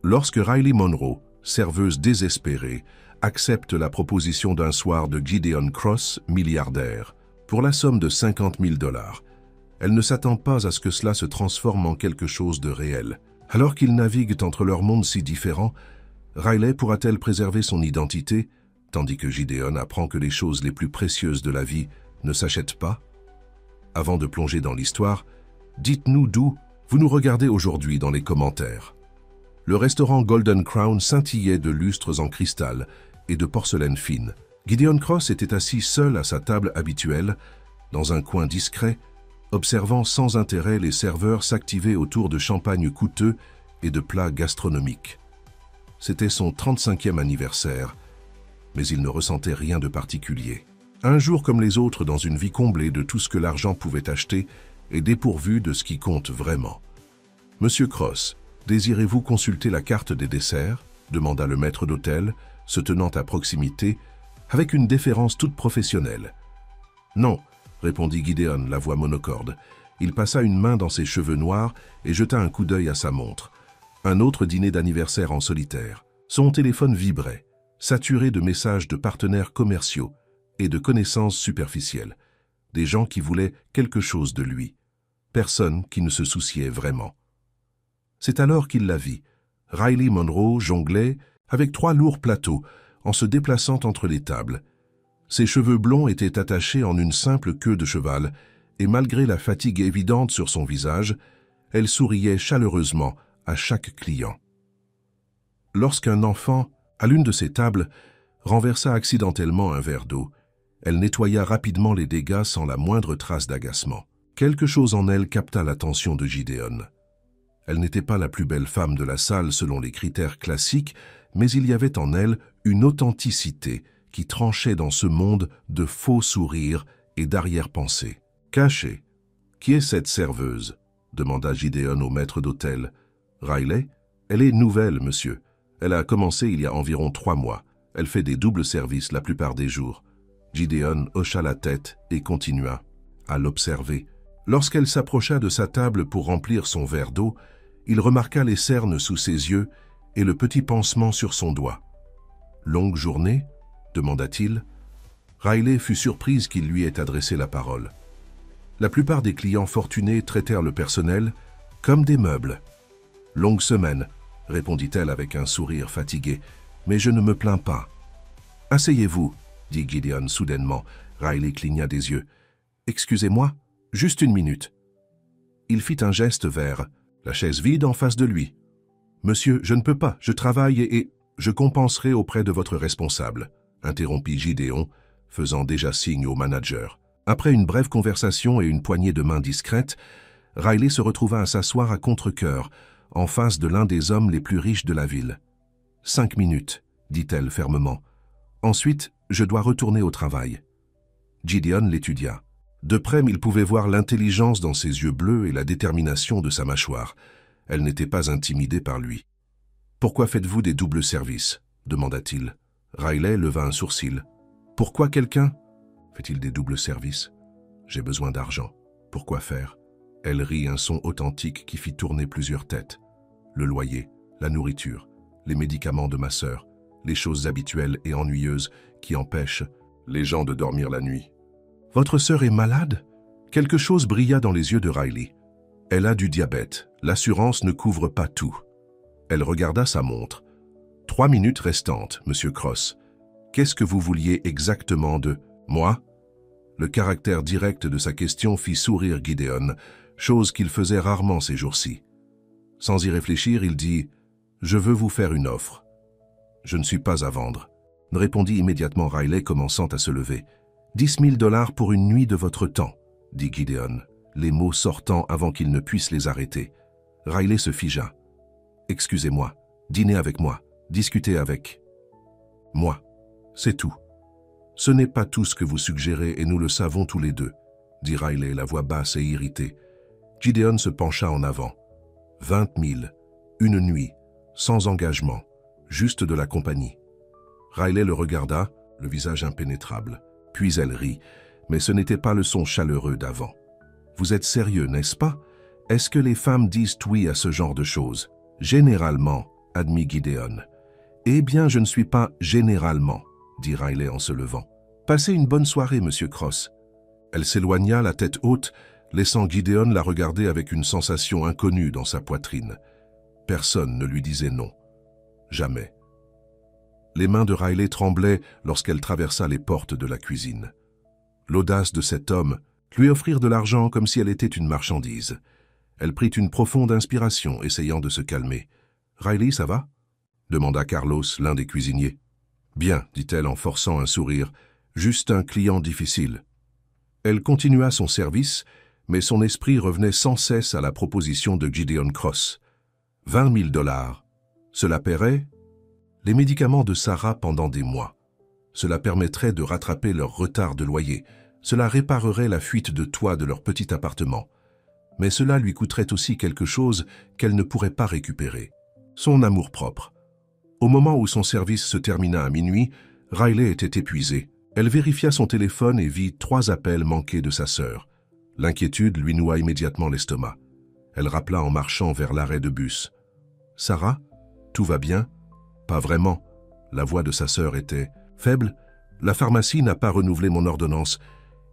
Lorsque Riley Monroe, serveuse désespérée, accepte la proposition d'un soir de Gideon Cross, milliardaire, pour la somme de 50 000 $, elle ne s'attend pas à ce que cela se transforme en quelque chose de réel. Alors qu'ils naviguent entre leurs mondes si différents, Riley pourra-t-elle préserver son identité, tandis que Gideon apprend que les choses les plus précieuses de la vie ne s'achètent pas? Avant de plonger dans l'histoire, dites-nous d'où vous nous regardez aujourd'hui dans les commentaires. Le restaurant Golden Crown scintillait de lustres en cristal et de porcelaine fine. Gideon Cross était assis seul à sa table habituelle, dans un coin discret, observant sans intérêt les serveurs s'activer autour de champagnes coûteux et de plats gastronomiques. C'était son 35e anniversaire, mais il ne ressentait rien de particulier. Un jour comme les autres dans une vie comblée de tout ce que l'argent pouvait acheter et dépourvu de ce qui compte vraiment. « Monsieur Cross, désirez-vous consulter la carte des desserts ?» demanda le maître d'hôtel, se tenant à proximité, avec une déférence toute professionnelle. « Non, » répondit Gideon, la voix monocorde. Il passa une main dans ses cheveux noirs et jeta un coup d'œil à sa montre. « Un autre dîner d'anniversaire en solitaire. Son téléphone vibrait, saturé de messages de partenaires commerciaux et de connaissances superficielles. Des gens qui voulaient quelque chose de lui. Personne qui ne se souciait vraiment. C'est alors qu'il la vit. Riley Monroe jonglait avec 3 lourds plateaux en se déplaçant entre les tables. Ses cheveux blonds étaient attachés en une simple queue de cheval et malgré la fatigue évidente sur son visage, elle souriait chaleureusement à chaque client. Lorsqu'un enfant, à l'une de ces tables, renversa accidentellement un verre d'eau, elle nettoya rapidement les dégâts sans la moindre trace d'agacement. Quelque chose en elle capta l'attention de Gideon. Elle n'était pas la plus belle femme de la salle selon les critères classiques, mais il y avait en elle une authenticité qui tranchait dans ce monde de faux sourires et d'arrière-pensées. « Cachée. Qui est cette serveuse ?» demanda Gideon au maître d'hôtel. « Riley? Elle est nouvelle, monsieur. Elle a commencé il y a environ 3 mois. Elle fait des doubles services la plupart des jours. » Gideon hocha la tête et continua à l'observer. Lorsqu'elle s'approcha de sa table pour remplir son verre d'eau, il remarqua les cernes sous ses yeux et le petit pansement sur son doigt. « Longue journée ?» demanda-t-il. Riley fut surprise qu'il lui ait adressé la parole. La plupart des clients fortunés traitèrent le personnel comme des meubles. « Longue semaine », répondit-elle avec un sourire fatigué, « mais je ne me plains pas. »« Asseyez-vous », dit Gideon soudainement. Riley cligna des yeux. « Excusez-moi, juste une minute. » Il fit un geste vers la chaise vide en face de lui. « Monsieur, je ne peux pas, je travaille et je compenserai auprès de votre responsable, » interrompit Gideon, faisant déjà signe au manager. Après une brève conversation et une poignée de main discrète, Riley se retrouva à s'asseoir à contre-cœur, en face de l'un des hommes les plus riches de la ville. « 5 minutes, » dit-elle fermement. « Ensuite, je dois retourner au travail. » Gideon l'étudia. De près, il pouvait voir l'intelligence dans ses yeux bleus et la détermination de sa mâchoire. Elle n'était pas intimidée par lui. « Pourquoi faites-vous des doubles services ?» demanda-t-il. Riley leva un sourcil. « Pourquoi quelqu'un fait-il des doubles services ? J'ai besoin d'argent. Pourquoi faire ?» Elle rit un son authentique qui fit tourner plusieurs têtes. Le loyer, la nourriture, les médicaments de ma sœur, les choses habituelles et ennuyeuses qui empêchent les gens de dormir la nuit. « Votre sœur est malade ?» Quelque chose brilla dans les yeux de Riley. « Elle a du diabète. L'assurance ne couvre pas tout. » Elle regarda sa montre. « 3 minutes restantes, Monsieur Cross. Qu'est-ce que vous vouliez exactement de moi ?» Le caractère direct de sa question fit sourire Gideon, chose qu'il faisait rarement ces jours-ci. Sans y réfléchir, il dit « Je veux vous faire une offre. »« Je ne suis pas à vendre. » répondit immédiatement Riley, commençant à se lever. « 10 000 $ pour une nuit de votre temps, » dit Gideon, les mots sortant avant qu'il ne puisse les arrêter. Riley se figea. « Excusez-moi, dînez avec moi, discutez avec moi, c'est tout. » « Ce n'est pas tout ce que vous suggérez et nous le savons tous les deux, » dit Riley, la voix basse et irritée. Gideon se pencha en avant. 20 000, une nuit, sans engagement, juste de la compagnie. Riley le regarda, le visage impénétrable. Puis elle rit, mais ce n'était pas le son chaleureux d'avant. « Vous êtes sérieux, n'est-ce pas? Est-ce que les femmes disent oui à ce genre de choses? »« Généralement, » admit Gideon. « Eh bien, je ne suis pas généralement, » dit Riley en se levant. « Passez une bonne soirée, Monsieur Cross. » Elle s'éloigna, la tête haute, laissant Gideon la regarder avec une sensation inconnue dans sa poitrine. Personne ne lui disait non. Jamais. Les mains de Riley tremblaient lorsqu'elle traversa les portes de la cuisine. L'audace de cet homme, lui offrir de l'argent comme si elle était une marchandise. Elle prit une profonde inspiration, essayant de se calmer. « Riley, ça va ?» demanda Carlos, l'un des cuisiniers. « Bien, dit-elle en forçant un sourire, juste un client difficile. » Elle continua son service, mais son esprit revenait sans cesse à la proposition de Gideon Cross. 20 000 $. Cela paierait les médicaments de Sarah pendant des mois. Cela permettrait de rattraper leur retard de loyer. Cela réparerait la fuite de toit de leur petit appartement. Mais cela lui coûterait aussi quelque chose qu'elle ne pourrait pas récupérer. Son amour-propre. Au moment où son service se termina à minuit, Riley était épuisée. Elle vérifia son téléphone et vit 3 appels manqués de sa sœur. L'inquiétude lui noua immédiatement l'estomac. Elle rappela en marchant vers l'arrêt de bus. Sarah, tout va bien? Pas vraiment. La voix de sa sœur était faible. La pharmacie n'a pas renouvelé mon ordonnance.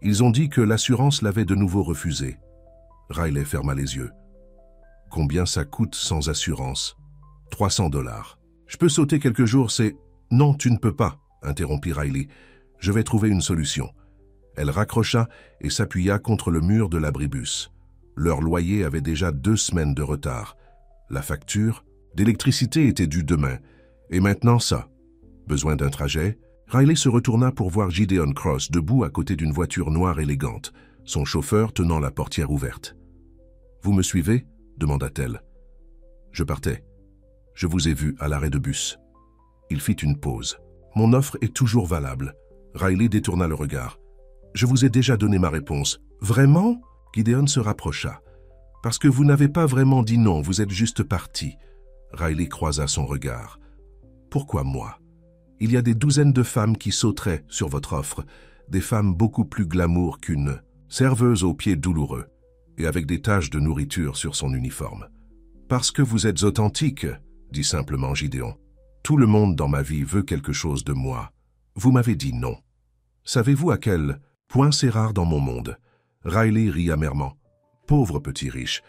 Ils ont dit que l'assurance l'avait de nouveau refusée. Riley ferma les yeux. Combien ça coûte sans assurance? 300 $. Je peux sauter quelques jours, c'est... Non, tu ne peux pas, interrompit Riley. Je vais trouver une solution. Elle raccrocha et s'appuya contre le mur de l'abribus. Leur loyer avait déjà 2 semaines de retard. La facture d'électricité était due demain. Et maintenant ça. Besoin d'un trajet? Riley se retourna pour voir Gideon Cross debout à côté d'une voiture noire élégante, son chauffeur tenant la portière ouverte. « Vous me suivez ?» demanda-t-elle. Je partais. Je vous ai vu à l'arrêt de bus. Il fit une pause. Mon offre est toujours valable. Riley détourna le regard. Je vous ai déjà donné ma réponse. Vraiment? Gideon se rapprocha. Parce que vous n'avez pas vraiment dit non, vous êtes juste parti. Riley croisa son regard. Pourquoi moi? Il y a des douzaines de femmes qui sauteraient sur votre offre, des femmes beaucoup plus glamour qu'une serveuse aux pieds douloureux et avec des taches de nourriture sur son uniforme. Parce que vous êtes authentique, dit simplement Gideon. Tout le monde dans ma vie veut quelque chose de moi. Vous m'avez dit non. Savez-vous à quel point c'est rare dans mon monde? Riley rit amèrement. Pauvre petit riche,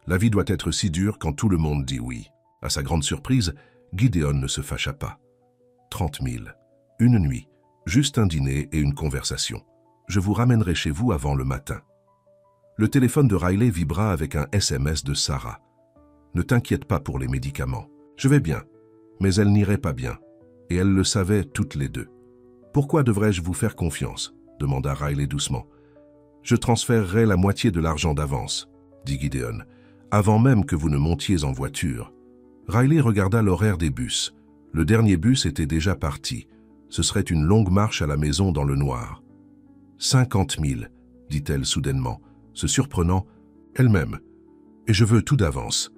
la vie doit être si dure quand tout le monde dit oui. À sa grande surprise, Gideon ne se fâcha pas. 30 000. Une nuit, juste un dîner et une conversation. Je vous ramènerai chez vous avant le matin. Le téléphone de Riley vibra avec un SMS de Sarah. Ne t'inquiète pas pour les médicaments. Je vais bien, mais elle n'irait pas bien. Et elles le savaient toutes les deux. Pourquoi devrais-je vous faire confiance? Demanda Riley doucement. Je transférerai la moitié de l'argent d'avance, dit Gideon, avant même que vous ne montiez en voiture. Riley regarda l'horaire des bus. Le dernier bus était déjà parti. Ce serait une longue marche à la maison dans le noir. 50 000, dit-elle soudainement, se surprenant elle-même. Et je veux tout d'avance.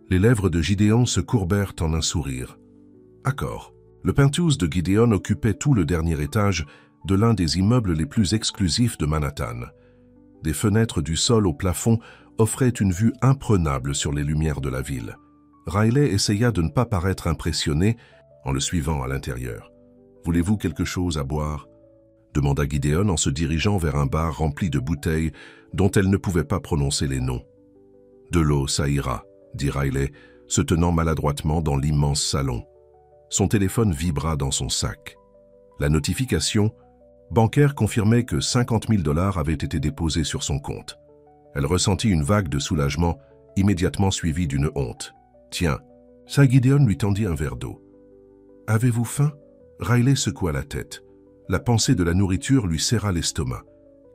Les lèvres de Gideon se courbèrent en un sourire. Accord. Le penthouse de Gideon occupait tout le dernier étage de l'un des immeubles les plus exclusifs de Manhattan. Des fenêtres du sol au plafond offraient une vue imprenable sur les lumières de la ville. Riley essaya de ne pas paraître impressionné en le suivant à l'intérieur. « Voulez-vous quelque chose à boire ?» demanda Gideon en se dirigeant vers un bar rempli de bouteilles dont elle ne pouvait pas prononcer les noms. « De l'eau, ça ira », dit Riley, se tenant maladroitement dans l'immense salon. Son téléphone vibra dans son sac. La notification bancaire confirmait que 50 000 $ avaient été déposés sur son compte. Elle ressentit une vague de soulagement, immédiatement suivie d'une honte. « Tiens !» Ça, Gideon lui tendit un verre d'eau. « Avez-vous faim ?» Riley secoua la tête. La pensée de la nourriture lui serra l'estomac.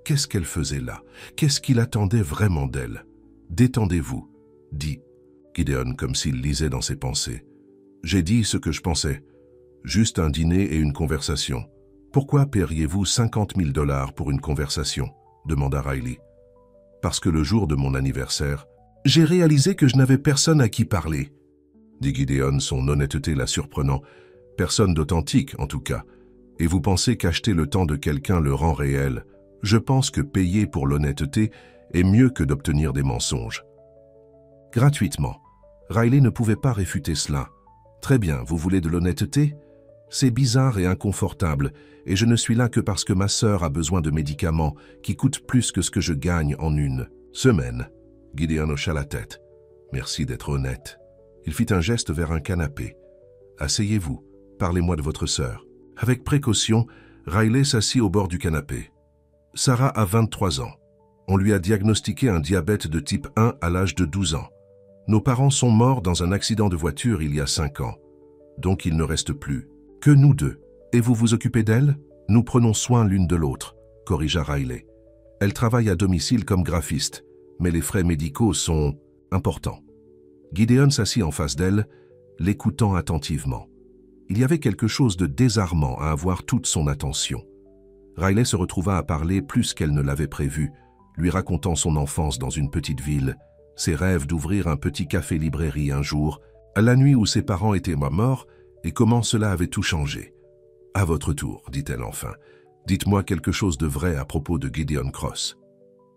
Qu'est-ce qu'elle faisait là? Qu'est-ce qu'il attendait vraiment d'elle? « Détendez-vous », dit Gideon comme s'il lisait dans ses pensées. « J'ai dit ce que je pensais. Juste un dîner et une conversation. Pourquoi paieriez-vous 50 000 $ pour une conversation ?» demanda Riley. « Parce que le jour de mon anniversaire, j'ai réalisé que je n'avais personne à qui parler, » dit Gideon, son honnêteté la surprenant. « Personne d'authentique, en tout cas. Et vous pensez qu'acheter le temps de quelqu'un le rend réel? Je pense que payer pour l'honnêteté est mieux que d'obtenir des mensonges. » Gratuitement. Riley ne pouvait pas réfuter cela. « Très bien, vous voulez de l'honnêteté? C'est bizarre et inconfortable, et je ne suis là que parce que ma sœur a besoin de médicaments qui coûtent plus que ce que je gagne en une semaine. » Gideon hocha la tête. « Merci d'être honnête. » Il fit un geste vers un canapé. « Asseyez-vous, parlez-moi de votre sœur. » Avec précaution, Riley s'assit au bord du canapé. « Sarah a 23 ans. On lui a diagnostiqué un diabète de type 1 à l'âge de 12 ans. Nos parents sont morts dans un accident de voiture il y a 5 ans. Donc il ne reste plus que nous deux. Et vous vous occupez d'elle? Nous prenons soin l'une de l'autre, corrigea Riley. Elle travaille à domicile comme graphiste, mais les frais médicaux sont importants. » Gideon s'assit en face d'elle, l'écoutant attentivement. Il y avait quelque chose de désarmant à avoir toute son attention. Riley se retrouva à parler plus qu'elle ne l'avait prévu, lui racontant son enfance dans une petite ville, ses rêves d'ouvrir un petit café-librairie un jour, à la nuit où ses parents étaient morts, et comment cela avait tout changé. « À votre tour, dit-elle enfin. Dites-moi quelque chose de vrai à propos de Gideon Cross. »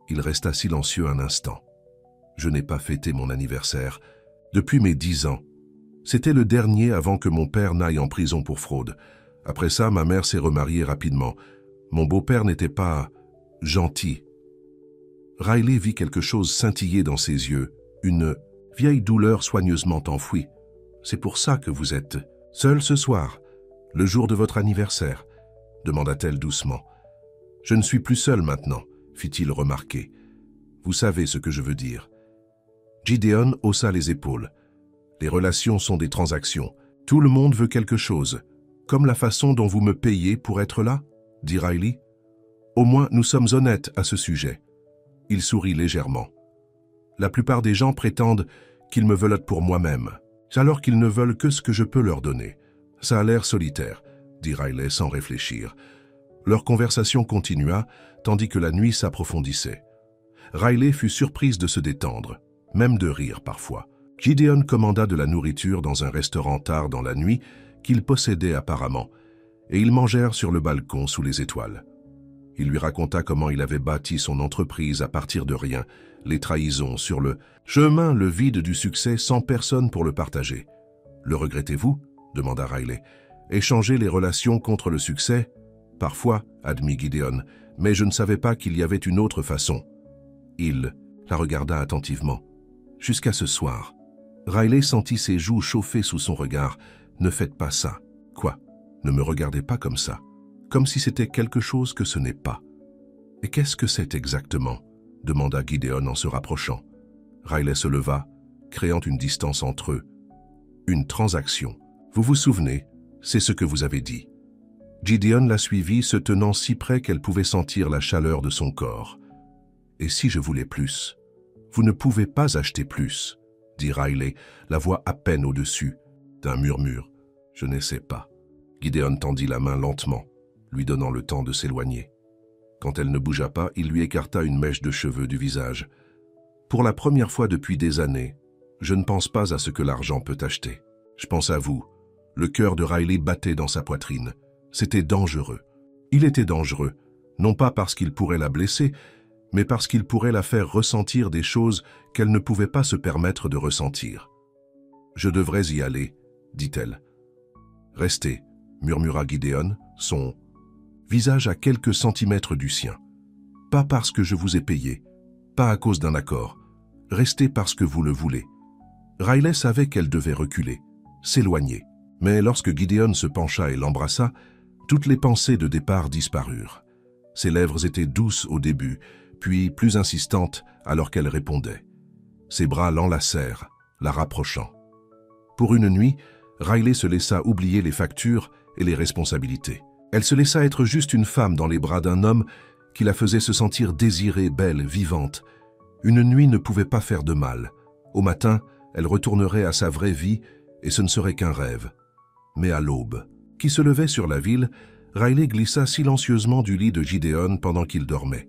Il resta silencieux un instant. « Je n'ai pas fêté mon anniversaire depuis mes 10 ans. C'était le dernier avant que mon père n'aille en prison pour fraude. Après ça, ma mère s'est remariée rapidement. Mon beau-père n'était pas gentil. » Riley vit quelque chose scintiller dans ses yeux, une vieille douleur soigneusement enfouie. « C'est pour ça que vous êtes seul ce soir, le jour de votre anniversaire ?» demanda-t-elle doucement. « Je ne suis plus seul maintenant, » fit-il remarquer. « Vous savez ce que je veux dire. » Gideon haussa les épaules. « Les relations sont des transactions. Tout le monde veut quelque chose. Comme la façon dont vous me payez pour être là ?» dit Riley. « Au moins, nous sommes honnêtes à ce sujet. » Il sourit légèrement. « La plupart des gens prétendent qu'ils me veulent pour moi-même, alors qu'ils ne veulent que ce que je peux leur donner. Ça a l'air solitaire, » dit Riley sans réfléchir. Leur conversation continua, tandis que la nuit s'approfondissait. Riley fut surprise de se détendre, même de rire parfois. Gideon commanda de la nourriture dans un restaurant tard dans la nuit qu'il possédait apparemment, et ils mangèrent sur le balcon sous les étoiles. Il lui raconta comment il avait bâti son entreprise à partir de rien, les trahisons sur le chemin, le vide du succès sans personne pour le partager. « Le regrettez-vous » demanda Riley. « Échanger les relations contre le succès ?»« Parfois, » admit Gideon, « mais je ne savais pas qu'il y avait une autre façon. » Il la regarda attentivement. « Jusqu'à ce soir. » Riley sentit ses joues chauffer sous son regard. « Ne faites pas ça. »« Quoi ? Ne me regardez pas comme ça. » Comme si c'était quelque chose que ce n'est pas. « Et qu'est-ce que c'est exactement ?» demanda Gideon en se rapprochant. Riley se leva, créant une distance entre eux. « Une transaction. Vous vous souvenez, c'est ce que vous avez dit. » Gideon la suivit, se tenant si près qu'elle pouvait sentir la chaleur de son corps. « Et si je voulais plus ?»« Vous ne pouvez pas acheter plus, » dit Riley, la voix à peine au-dessus d'un murmure. « Je ne sais pas. » Gideon tendit la main lentement, lui donnant le temps de s'éloigner. Quand elle ne bougea pas, il lui écarta une mèche de cheveux du visage. « Pour la première fois depuis des années, je ne pense pas à ce que l'argent peut acheter. Je pense à vous. » Le cœur de Riley battait dans sa poitrine. C'était dangereux. Il était dangereux, non pas parce qu'il pourrait la blesser, mais parce qu'il pourrait la faire ressentir des choses qu'elle ne pouvait pas se permettre de ressentir. « Je devrais y aller, » dit-elle. « Restez, » murmura Gideon, son visage à quelques centimètres du sien. « Pas parce que je vous ai payé, pas à cause d'un accord. Restez parce que vous le voulez. » Riley savait qu'elle devait reculer, s'éloigner. Mais lorsque Gideon se pencha et l'embrassa, toutes les pensées de départ disparurent. Ses lèvres étaient douces au début, puis plus insistantes alors qu'elle répondait. Ses bras l'enlacèrent, la rapprochant. Pour une nuit, Riley se laissa oublier les factures et les responsabilités. Elle se laissa être juste une femme dans les bras d'un homme qui la faisait se sentir désirée, belle, vivante. Une nuit ne pouvait pas faire de mal. Au matin, elle retournerait à sa vraie vie et ce ne serait qu'un rêve. Mais à l'aube, qui se levait sur la ville, Riley glissa silencieusement du lit de Gideon pendant qu'il dormait.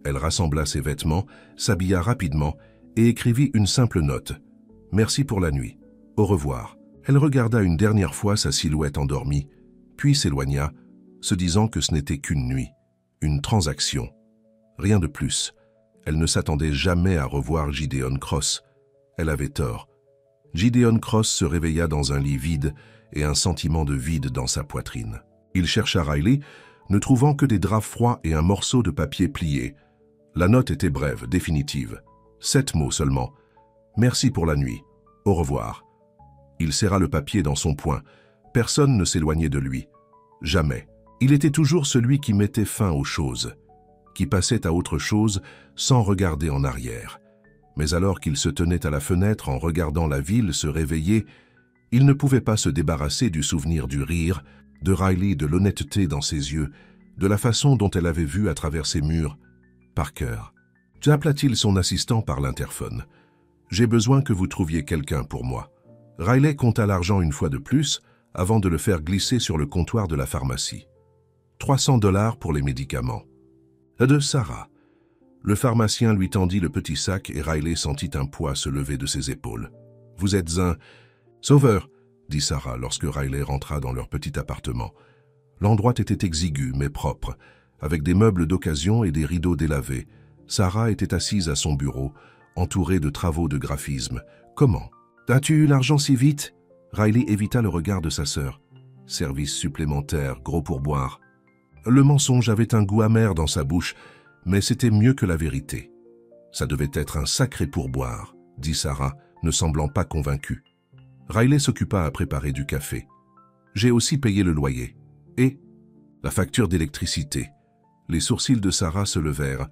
Elle rassembla ses vêtements, s'habilla rapidement et écrivit une simple note. « Merci pour la nuit. Au revoir. » Elle regarda une dernière fois sa silhouette endormie, puis s'éloigna, se disant que ce n'était qu'une nuit, une transaction. Rien de plus. Elle ne s'attendait jamais à revoir Gideon Cross. Elle avait tort. Gideon Cross se réveilla dans un lit vide et un sentiment de vide dans sa poitrine. Il chercha Riley, ne trouvant que des draps froids et un morceau de papier plié. La note était brève, définitive. 7 mots seulement. « Merci pour la nuit. Au revoir. » Il serra le papier dans son poing. Personne ne s'éloignait de lui. Jamais. Il était toujours celui qui mettait fin aux choses, qui passait à autre chose sans regarder en arrière. Mais alors qu'il se tenait à la fenêtre en regardant la ville se réveiller, il ne pouvait pas se débarrasser du souvenir du rire, de Riley, de l'honnêteté dans ses yeux, de la façon dont elle avait vu à travers ses murs. Parker. Appela-t-il son assistant par l'interphone. « J'ai besoin que vous trouviez quelqu'un pour moi. » Riley compta l'argent une fois de plus avant de le faire glisser sur le comptoir de la pharmacie. 300 $ pour les médicaments. De Sarah. Le pharmacien lui tendit le petit sac et Riley sentit un poids se lever de ses épaules. « Vous êtes un sauveur, » dit Sarah lorsque Riley rentra dans leur petit appartement. L'endroit était exigu mais propre, avec des meubles d'occasion et des rideaux délavés. Sarah était assise à son bureau, entourée de travaux de graphisme. « Comment? As-tu eu l'argent si vite ?» Riley évita le regard de sa sœur. Service supplémentaire, gros pourboire. Le mensonge avait un goût amer dans sa bouche, mais c'était mieux que la vérité. Ça devait être un sacré pourboire, dit Sarah, ne semblant pas convaincue. Riley s'occupa à préparer du café. J'ai aussi payé le loyer. Et la facture d'électricité. Les sourcils de Sarah se levèrent.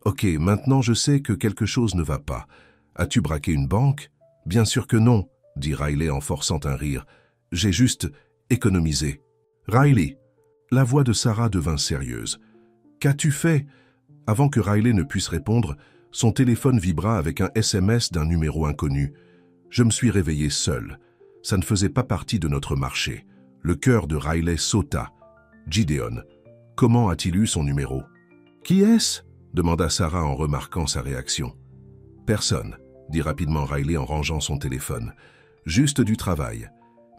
Ok, maintenant je sais que quelque chose ne va pas. As-tu braqué une banque? Bien sûr que non, dit Riley en forçant un rire. J'ai juste économisé. Riley. La voix de Sarah devint sérieuse. Qu'as-tu fait? Avant que Riley ne puisse répondre, son téléphone vibra avec un SMS d'un numéro inconnu. Je me suis réveillé seul. Ça ne faisait pas partie de notre marché. Le cœur de Riley sauta. Gideon. Comment a-t-il eu son numéro? Qui est-ce? Demanda Sarah en remarquant sa réaction. Personne, dit rapidement Riley en rangeant son téléphone. Juste du travail.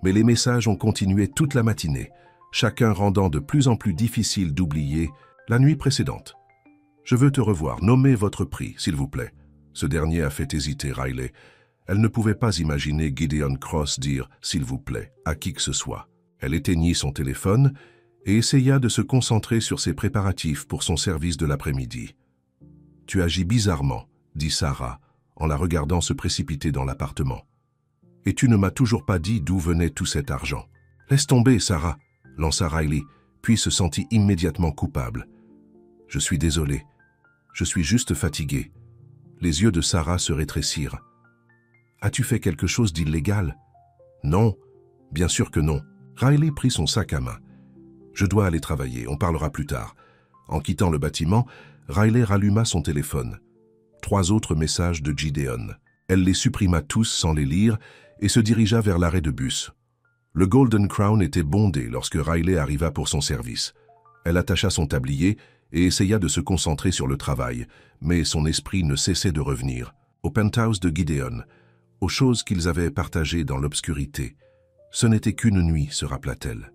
Mais les messages ont continué toute la matinée, chacun rendant de plus en plus difficile d'oublier la nuit précédente. Je veux te revoir. Nommez votre prix, s'il vous plaît. Ce dernier a fait hésiter Riley. Elle ne pouvait pas imaginer Gideon Cross dire « s'il vous plaît » à qui que ce soit. Elle éteignit son téléphone et essaya de se concentrer sur ses préparatifs pour son service de l'après-midi. « Tu agis bizarrement, » dit Sarah, en la regardant se précipiter dans l'appartement. « Et tu ne m'as toujours pas dit d'où venait tout cet argent. »« Laisse tomber, Sarah » lança Riley, puis se sentit immédiatement coupable. « Je suis désolé. Je suis juste fatigué. » Les yeux de Sarah se rétrécirent. « As-tu fait quelque chose d'illégal? »« Non, bien sûr que non. » Riley prit son sac à main. « Je dois aller travailler, on parlera plus tard. » En quittant le bâtiment, Riley ralluma son téléphone. 3 autres messages de Gideon. Elle les supprima tous sans les lire et se dirigea vers l'arrêt de bus. Le Golden Crown était bondé lorsque Riley arriva pour son service. Elle attacha son tablier et essaya de se concentrer sur le travail, mais son esprit ne cessait de revenir. Au penthouse de Gideon, aux choses qu'ils avaient partagées dans l'obscurité. Ce n'était qu'une nuit, se rappela-t-elle.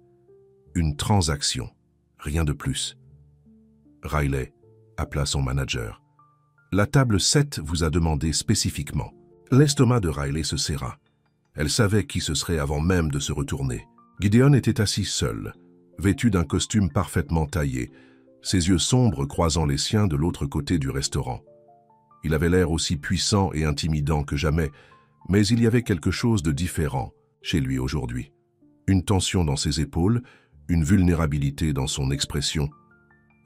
Une transaction, rien de plus. Riley appela son manager. La table 7 vous a demandé spécifiquement. L'estomac de Riley se serra. Elle savait qui ce serait avant même de se retourner. Gideon était assis seul, vêtu d'un costume parfaitement taillé, ses yeux sombres croisant les siens de l'autre côté du restaurant. Il avait l'air aussi puissant et intimidant que jamais, mais il y avait quelque chose de différent chez lui aujourd'hui. Une tension dans ses épaules, une vulnérabilité dans son expression.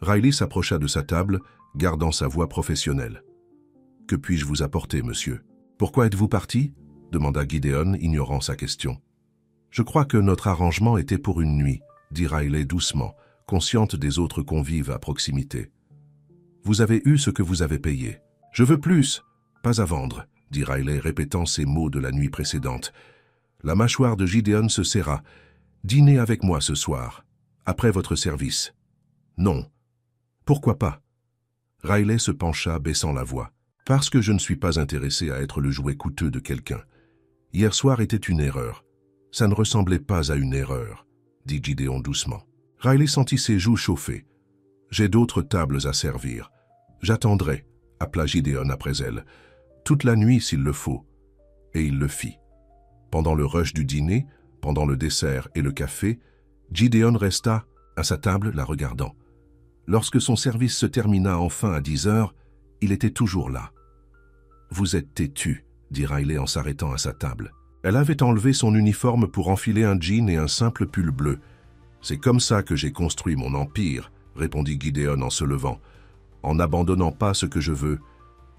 Riley s'approcha de sa table, gardant sa voix professionnelle. « Que puis-je vous apporter, monsieur? Pourquoi êtes-vous parti ?» demanda Gideon, ignorant sa question. « Je crois que notre arrangement était pour une nuit, » dit Riley doucement, consciente des autres convives à proximité. « Vous avez eu ce que vous avez payé. Je veux plus. Pas à vendre, » dit Riley, répétant ces mots de la nuit précédente. La mâchoire de Gideon se serra. « Dînez avec moi ce soir, après votre service. »« Non. »« Pourquoi pas ?» Riley se pencha, baissant la voix. « Parce que je ne suis pas intéressé à être le jouet coûteux de quelqu'un. Hier soir était une erreur. Ça ne ressemblait pas à une erreur, » dit Gideon doucement. Riley sentit ses joues chauffer. « J'ai d'autres tables à servir. J'attendrai, » appela Gideon après elle. « Toute la nuit s'il le faut. » Et il le fit. Pendant le rush du dîner, pendant le dessert et le café, Gideon resta à sa table la regardant. Lorsque son service se termina enfin à 10 heures, il était toujours là. « Vous êtes têtu, » dit Riley en s'arrêtant à sa table. Elle avait enlevé son uniforme pour enfiler un jean et un simple pull bleu. « C'est comme ça que j'ai construit mon empire, » répondit Gideon en se levant. « En n'abandonnant pas ce que je veux.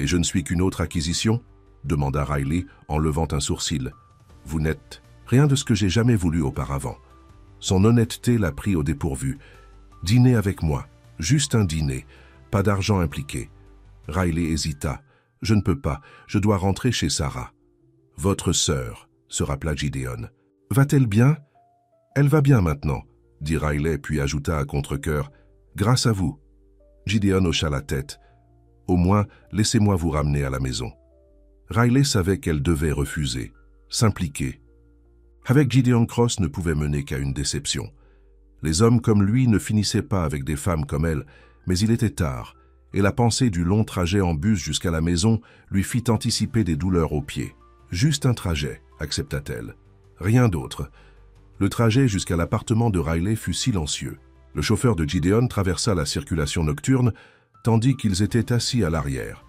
Et je ne suis qu'une autre acquisition ?» demanda Riley en levant un sourcil. « Vous n'êtes rien de ce que j'ai jamais voulu auparavant. » Son honnêteté l'a pris au dépourvu. « Dîner avec moi, juste un dîner, pas d'argent impliqué. » Riley hésita. « Je ne peux pas, je dois rentrer chez Sarah. »« Votre sœur, » se rappela Gideon. « Va-t-elle bien ?»« Elle va bien maintenant, » dit Riley puis ajouta à contre-cœur. « Grâce à vous. » Gideon hocha la tête. « Au moins, laissez-moi vous ramener à la maison. » Riley savait qu'elle devait refuser, s'impliquer. Avec Gideon Cross ne pouvait mener qu'à une déception. Les hommes comme lui ne finissaient pas avec des femmes comme elle, mais il était tard, et la pensée du long trajet en bus jusqu'à la maison lui fit anticiper des douleurs aux pieds. « Juste un trajet », accepta-t-elle. Rien d'autre. Le trajet jusqu'à l'appartement de Riley fut silencieux. Le chauffeur de Gideon traversa la circulation nocturne, tandis qu'ils étaient assis à l'arrière.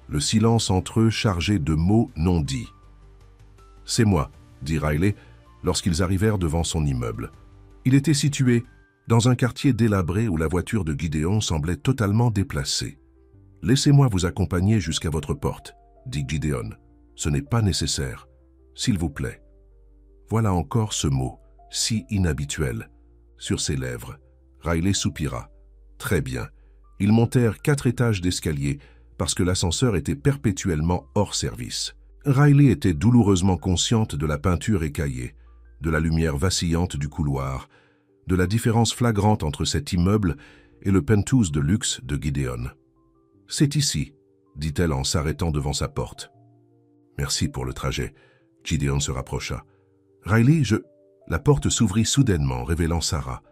Le silence entre eux chargé de mots non dits. « C'est moi », dit Riley lorsqu'ils arrivèrent devant son immeuble. Il était situé dans un quartier délabré où la voiture de Gideon semblait totalement déplacée. « Laissez-moi vous accompagner jusqu'à votre porte », dit Gideon. « Ce n'est pas nécessaire. S'il vous plaît. » Voilà encore ce mot, si inhabituel, sur ses lèvres. Riley soupira. Très bien. Ils montèrent 4 étages d'escalier parce que l'ascenseur était perpétuellement hors service. Riley était douloureusement consciente de la peinture écaillée, de la lumière vacillante du couloir, de la différence flagrante entre cet immeuble et le penthouse de luxe de Gideon. « C'est ici », dit-elle en s'arrêtant devant sa porte. « Merci pour le trajet. » Gideon se rapprocha. « Riley, La porte s'ouvrit soudainement, révélant Sarah.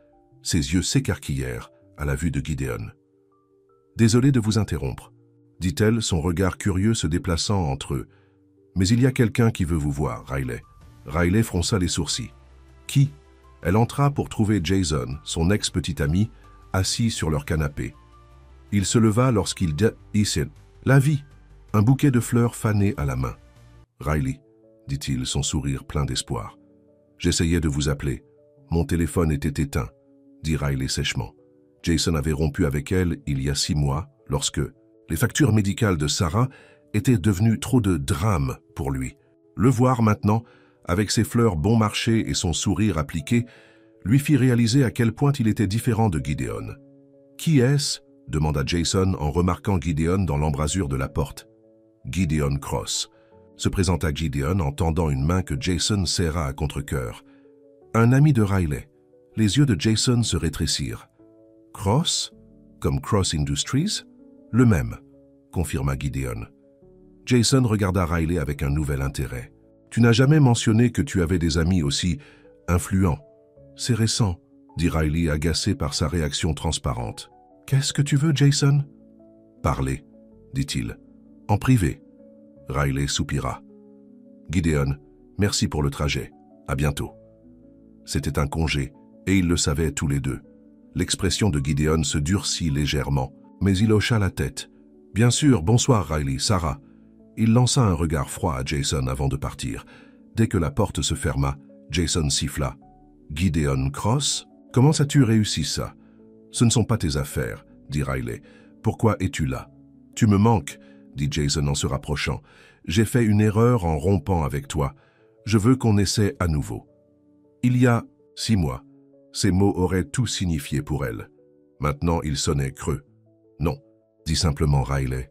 Ses yeux s'écarquillèrent à la vue de Gideon. « Désolé de vous interrompre, » dit-elle, son regard curieux se déplaçant entre eux. « Mais il y a quelqu'un qui veut vous voir, Riley. » Riley fronça les sourcils. « Qui ?» Elle entra pour trouver Jason, son ex-petit ami, assis sur leur canapé. Il se leva lorsqu'il dit « La vie !» un bouquet de fleurs fanées à la main. « Riley, » dit-il, son sourire plein d'espoir. « J'essayais de vous appeler. Mon téléphone était éteint, » dit Riley sèchement. Jason avait rompu avec elle il y a 6 mois, lorsque les factures médicales de Sarah étaient devenues trop de drame pour lui. Le voir maintenant, avec ses fleurs bon marché et son sourire appliqué, lui fit réaliser à quel point il était différent de Gideon. « Qui est-ce » demanda Jason en remarquant Gideon dans l'embrasure de la porte. « Gideon Cross » se présenta Gideon en tendant une main que Jason serra à contre-cœur. « Un ami de Riley. » Les yeux de Jason se rétrécirent. « Cross? Comme Cross Industries ?»« Le même », confirma Gideon. Jason regarda Riley avec un nouvel intérêt. « Tu n'as jamais mentionné que tu avais des amis aussi influents. »« C'est récent, » dit Riley, agacé par sa réaction transparente. « Qu'est-ce que tu veux, Jason ?»« Parler, » dit-il. « En privé. » Riley soupira. « Gideon, merci pour le trajet. À bientôt. » C'était un congé, et ils le savaient tous les deux. L'expression de Gideon se durcit légèrement, mais il hocha la tête. « Bien sûr, bonsoir Riley, Sarah. » Il lança un regard froid à Jason avant de partir. Dès que la porte se ferma, Jason siffla. « Gideon Cross? Comment as-tu réussi ça? »« Ce ne sont pas tes affaires, » dit Riley. « Pourquoi es-tu là? »« Tu me manques, » dit Jason en se rapprochant. « J'ai fait une erreur en rompant avec toi. Je veux qu'on essaie à nouveau. » Il y a 6 mois, ces mots auraient tout signifié pour elle. Maintenant, ils sonnaient creux. « Non, » dit simplement Riley.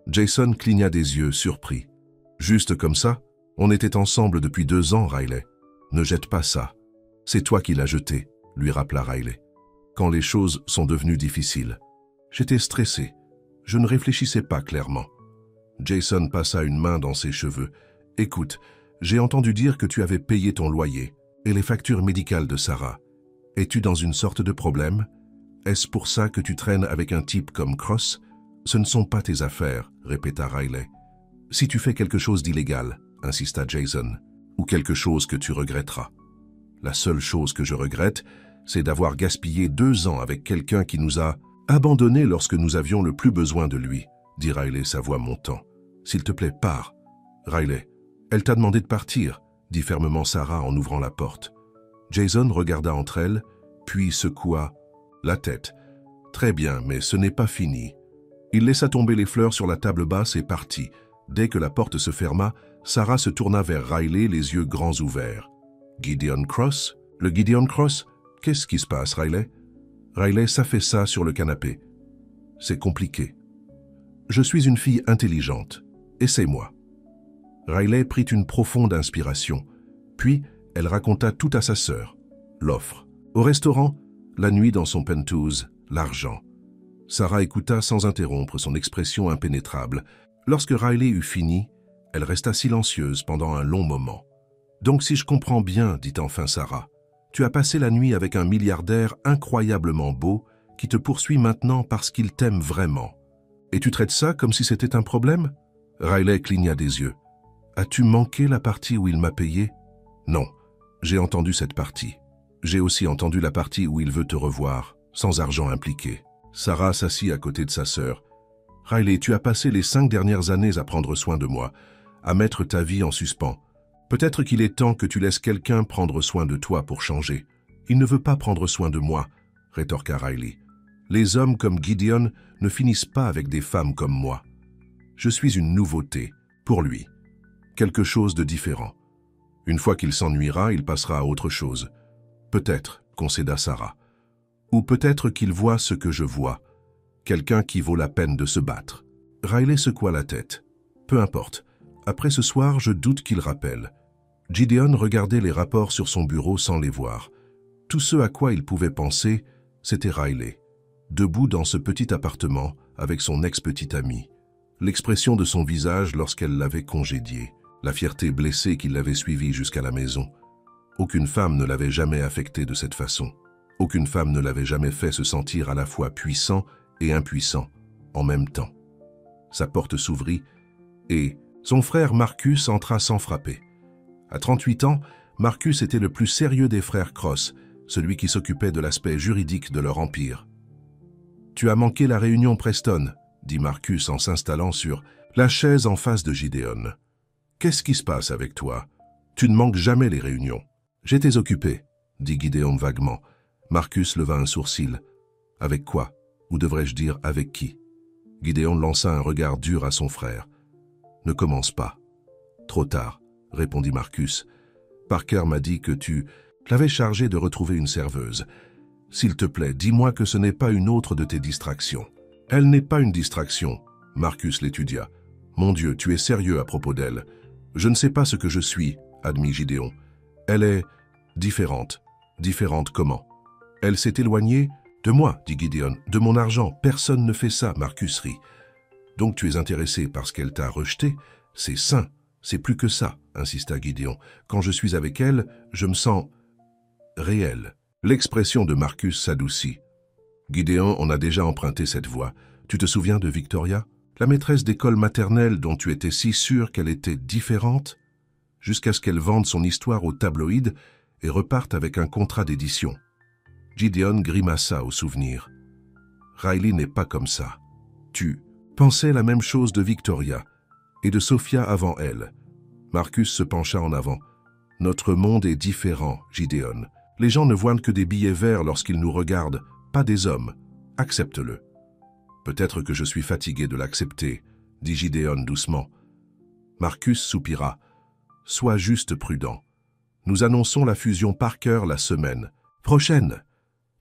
Jason cligna des yeux, surpris. « Juste comme ça? On était ensemble depuis 2 ans, Riley. Ne jette pas ça. C'est toi qui l'as jeté, » lui rappela Riley. « Quand les choses sont devenues difficiles. J'étais stressé. Je ne réfléchissais pas clairement. » Jason passa une main dans ses cheveux. « Écoute, j'ai entendu dire que tu avais payé ton loyer et les factures médicales de Sarah. Es-tu dans une sorte de problème? Est-ce pour ça que tu traînes avec un type comme Cross? Ce ne sont pas tes affaires, » répéta Riley. « Si tu fais quelque chose d'illégal, » insista Jason, « ou quelque chose que tu regretteras. La seule chose que je regrette, c'est d'avoir gaspillé 2 ans avec quelqu'un qui nous a abandonnés lorsque nous avions le plus besoin de lui, » dit Riley, sa voix montant. « S'il te plaît, pars. » « Riley, elle t'a demandé de partir, » dit fermement Sarah en ouvrant la porte. Jason regarda entre elles, puis secoua la tête. « Très bien, mais ce n'est pas fini. » Il laissa tomber les fleurs sur la table basse et partit. Dès que la porte se ferma, Sarah se tourna vers Riley, les yeux grands ouverts. « Gideon Cross? Le Gideon Cross? Qu'est-ce qui se passe, Riley ?» Riley s'affaissa sur le canapé. « C'est compliqué. Je suis une fille intelligente. Essaie-moi. » Riley prit une profonde inspiration. Puis, elle raconta tout à sa sœur. L'offre. Au restaurant, la nuit dans son penthouse, l'argent. Sarah écouta sans interrompre, son expression impénétrable. Lorsque Riley eut fini, elle resta silencieuse pendant un long moment. « Donc si je comprends bien, dit enfin Sarah, tu as passé la nuit avec un milliardaire incroyablement beau qui te poursuit maintenant parce qu'il t'aime vraiment. Et tu traites ça comme si c'était un problème ?» Riley cligna des yeux. « As-tu manqué la partie où il m'a payé ?»« Non, » J'ai entendu cette partie. J'ai aussi entendu la partie où il veut te revoir, sans argent impliqué. Sarah s'assit à côté de sa sœur. Riley, tu as passé les 5 dernières années à prendre soin de moi, à mettre ta vie en suspens. Peut-être qu'il est temps que tu laisses quelqu'un prendre soin de toi pour changer. Il ne veut pas prendre soin de moi, rétorqua Riley. Les hommes comme Gideon ne finissent pas avec des femmes comme moi. Je suis une nouveauté, pour lui. Quelque chose de différent. Une fois qu'il s'ennuiera, il passera à autre chose. Peut-être, concéda Sarah. Ou peut-être qu'il voit ce que je vois. Quelqu'un qui vaut la peine de se battre. Riley secoua la tête. Peu importe. Après ce soir, je doute qu'il rappelle. Gideon regardait les rapports sur son bureau sans les voir. Tout ce à quoi il pouvait penser, c'était Riley, debout dans ce petit appartement avec son ex-petite amie. L'expression de son visage lorsqu'elle l'avait congédié, la fierté blessée qui l'avait suivi jusqu'à la maison. Aucune femme ne l'avait jamais affecté de cette façon. Aucune femme ne l'avait jamais fait se sentir à la fois puissant et impuissant, en même temps. Sa porte s'ouvrit et son frère Marcus entra sans frapper. À 38 ans, Marcus était le plus sérieux des frères Cross, celui qui s'occupait de l'aspect juridique de leur empire. « Tu as manqué la réunion Preston », dit Marcus en s'installant sur la chaise en face de Gideon. « Qu'est-ce qui se passe avec toi? Tu ne manques jamais les réunions. »« J'étais occupé », dit Gideon vaguement. Marcus leva un sourcil. « Avec quoi? Ou devrais-je dire avec qui ?» Gideon lança un regard dur à son frère. « Ne commence pas. »« Trop tard, » répondit Marcus. « Parker m'a dit que tu l'avais chargé de retrouver une serveuse. S'il te plaît, dis-moi que ce n'est pas une autre de tes distractions. » « Elle n'est pas une distraction. » Marcus l'étudia. « Mon Dieu, tu es sérieux à propos d'elle. »« Je ne sais pas ce que je suis, » admit Gideon. « Elle est différente. »« Différente comment ?»« Elle s'est éloignée de moi, » dit Gideon. « De mon argent. Personne ne fait ça, » Marcus rit. « Donc tu es intéressé parce qu'elle t'a rejeté? C'est sain. C'est plus que ça, » insista Gideon. « Quand je suis avec elle, je me sens réel. » L'expression de Marcus s'adoucit. « Gideon, on a déjà emprunté cette voie. Tu te souviens de Victoria, la maîtresse d'école maternelle dont tu étais si sûr qu'elle était différente, jusqu'à ce qu'elle vende son histoire au tabloïd et reparte avec un contrat d'édition. » Gideon grimaça au souvenir. « Riley n'est pas comme ça. Tu pensais la même chose de Victoria et de Sophia avant elle. » Marcus se pencha en avant. « Notre monde est différent, Gideon. Les gens ne voient que des billets verts lorsqu'ils nous regardent, pas des hommes. Accepte-le. » « Peut-être que je suis fatigué de l'accepter, » dit Gideon doucement. Marcus soupira. « Sois juste prudent. Nous annonçons la fusion Parker la semaine prochaine.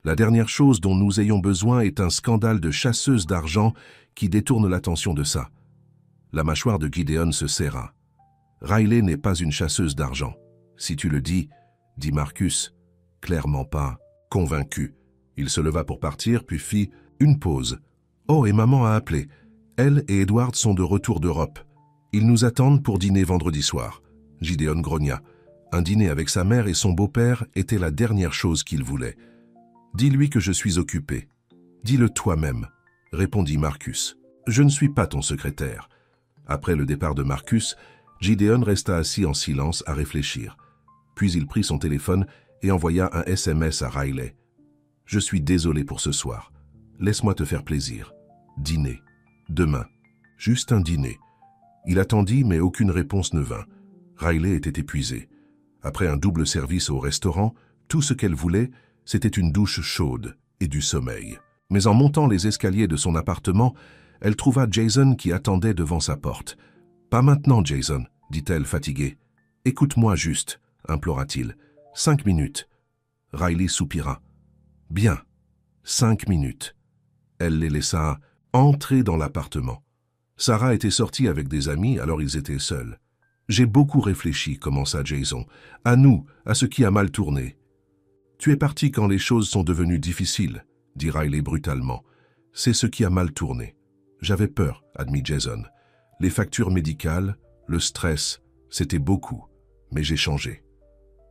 La dernière chose dont nous ayons besoin est un scandale de chasseuse d'argent qui détourne l'attention de ça. » La mâchoire de Gideon se serra. « Riley n'est pas une chasseuse d'argent. Si tu le dis, » dit Marcus. Clairement pas convaincu. Il se leva pour partir, puis fit une pause. « Oh, et maman a appelé. Elle et Edward sont de retour d'Europe. Ils nous attendent pour dîner vendredi soir. » Gideon grogna. Un dîner avec sa mère et son beau-père était la dernière chose qu'il voulait. « Dis-lui que je suis occupé. »« Dis-le toi-même, » répondit Marcus. « Je ne suis pas ton secrétaire. » Après le départ de Marcus, Gideon resta assis en silence à réfléchir. Puis il prit son téléphone et envoya un SMS à Riley. « Je suis désolé pour ce soir. Laisse-moi te faire plaisir. Dîner. Demain. Juste un dîner. » Il attendit, mais aucune réponse ne vint. Riley était épuisée. Après un double service au restaurant, tout ce qu'elle voulait, c'était une douche chaude et du sommeil. Mais en montant les escaliers de son appartement, elle trouva Jason qui attendait devant sa porte. « Pas maintenant, Jason, » dit-elle fatiguée. « Écoute-moi juste, » implora-t-il. « 5 minutes. » Riley soupira. « Bien. 5 minutes. » Elle les laissa entrer dans l'appartement. Sarah était sortie avec des amis, alors ils étaient seuls. « J'ai beaucoup réfléchi, » commença Jason. « À nous, à ce qui a mal tourné. »« Tu es parti quand les choses sont devenues difficiles, » dit Riley brutalement. « C'est ce qui a mal tourné. »« J'avais peur, » admit Jason. « Les factures médicales, le stress, c'était beaucoup, mais j'ai changé. »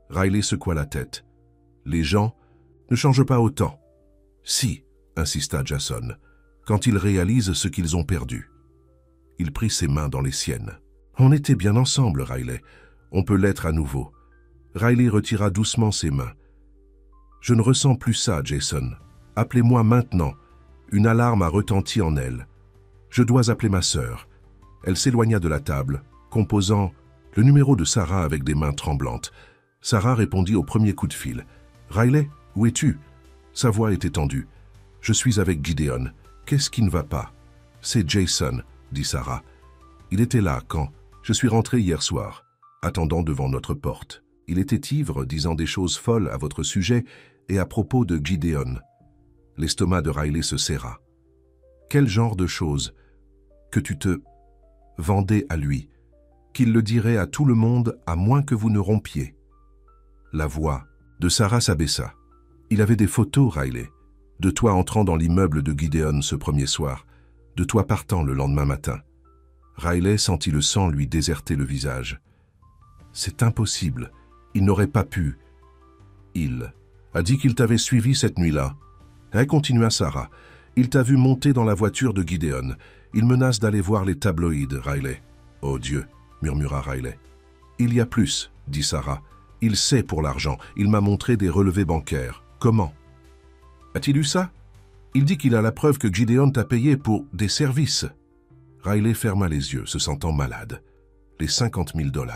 Riley secoua la tête. « Les gens ne changent pas autant. »« Si, » insista Jason, « quand ils réalisent ce qu'ils ont perdu. » Il prit ses mains dans les siennes. « On était bien ensemble, Riley. On peut l'être à nouveau. Riley retira doucement ses mains. « Je ne ressens plus ça, Jason. Appelez-moi maintenant. » Une alarme a retenti en elle. « Je dois appeler ma sœur. » Elle s'éloigna de la table, composant le numéro de Sarah avec des mains tremblantes. Sarah répondit au premier coup de fil. « Riley, où es-tu » Sa voix était tendue. « Je suis avec Gideon. Qu'est-ce qui ne va pas ?»« C'est Jason, » dit Sarah. « Il était là quand je suis rentré hier soir, attendant devant notre porte. Il était ivre, disant des choses folles à votre sujet et à propos de Gideon. » L'estomac de Riley se serra. « Quel genre de choses que tu te vendais à lui, qu'il le dirait à tout le monde à moins que vous ne rompiez. » La voix de Sarah s'abaissa. « Il avait des photos, Riley, de toi entrant dans l'immeuble de Gideon ce premier soir, de toi partant le lendemain matin. » Riley sentit le sang lui déserter le visage. « C'est impossible, il n'aurait pas pu. »« Il a dit qu'il t'avait suivi cette nuit-là. » Continua Sarah. « Il t'a vu monter dans la voiture de Gideon. Il menace d'aller voir les tabloïds, Riley. »« Oh Dieu !» murmura Riley. « Il y a plus, » dit Sarah. « Il sait pour l'argent. Il m'a montré des relevés bancaires. Comment ? A-t-il eu ça ? Il dit qu'il a la preuve que Gideon t'a payé pour des services. » Riley ferma les yeux, se sentant malade. Les 50 000 $.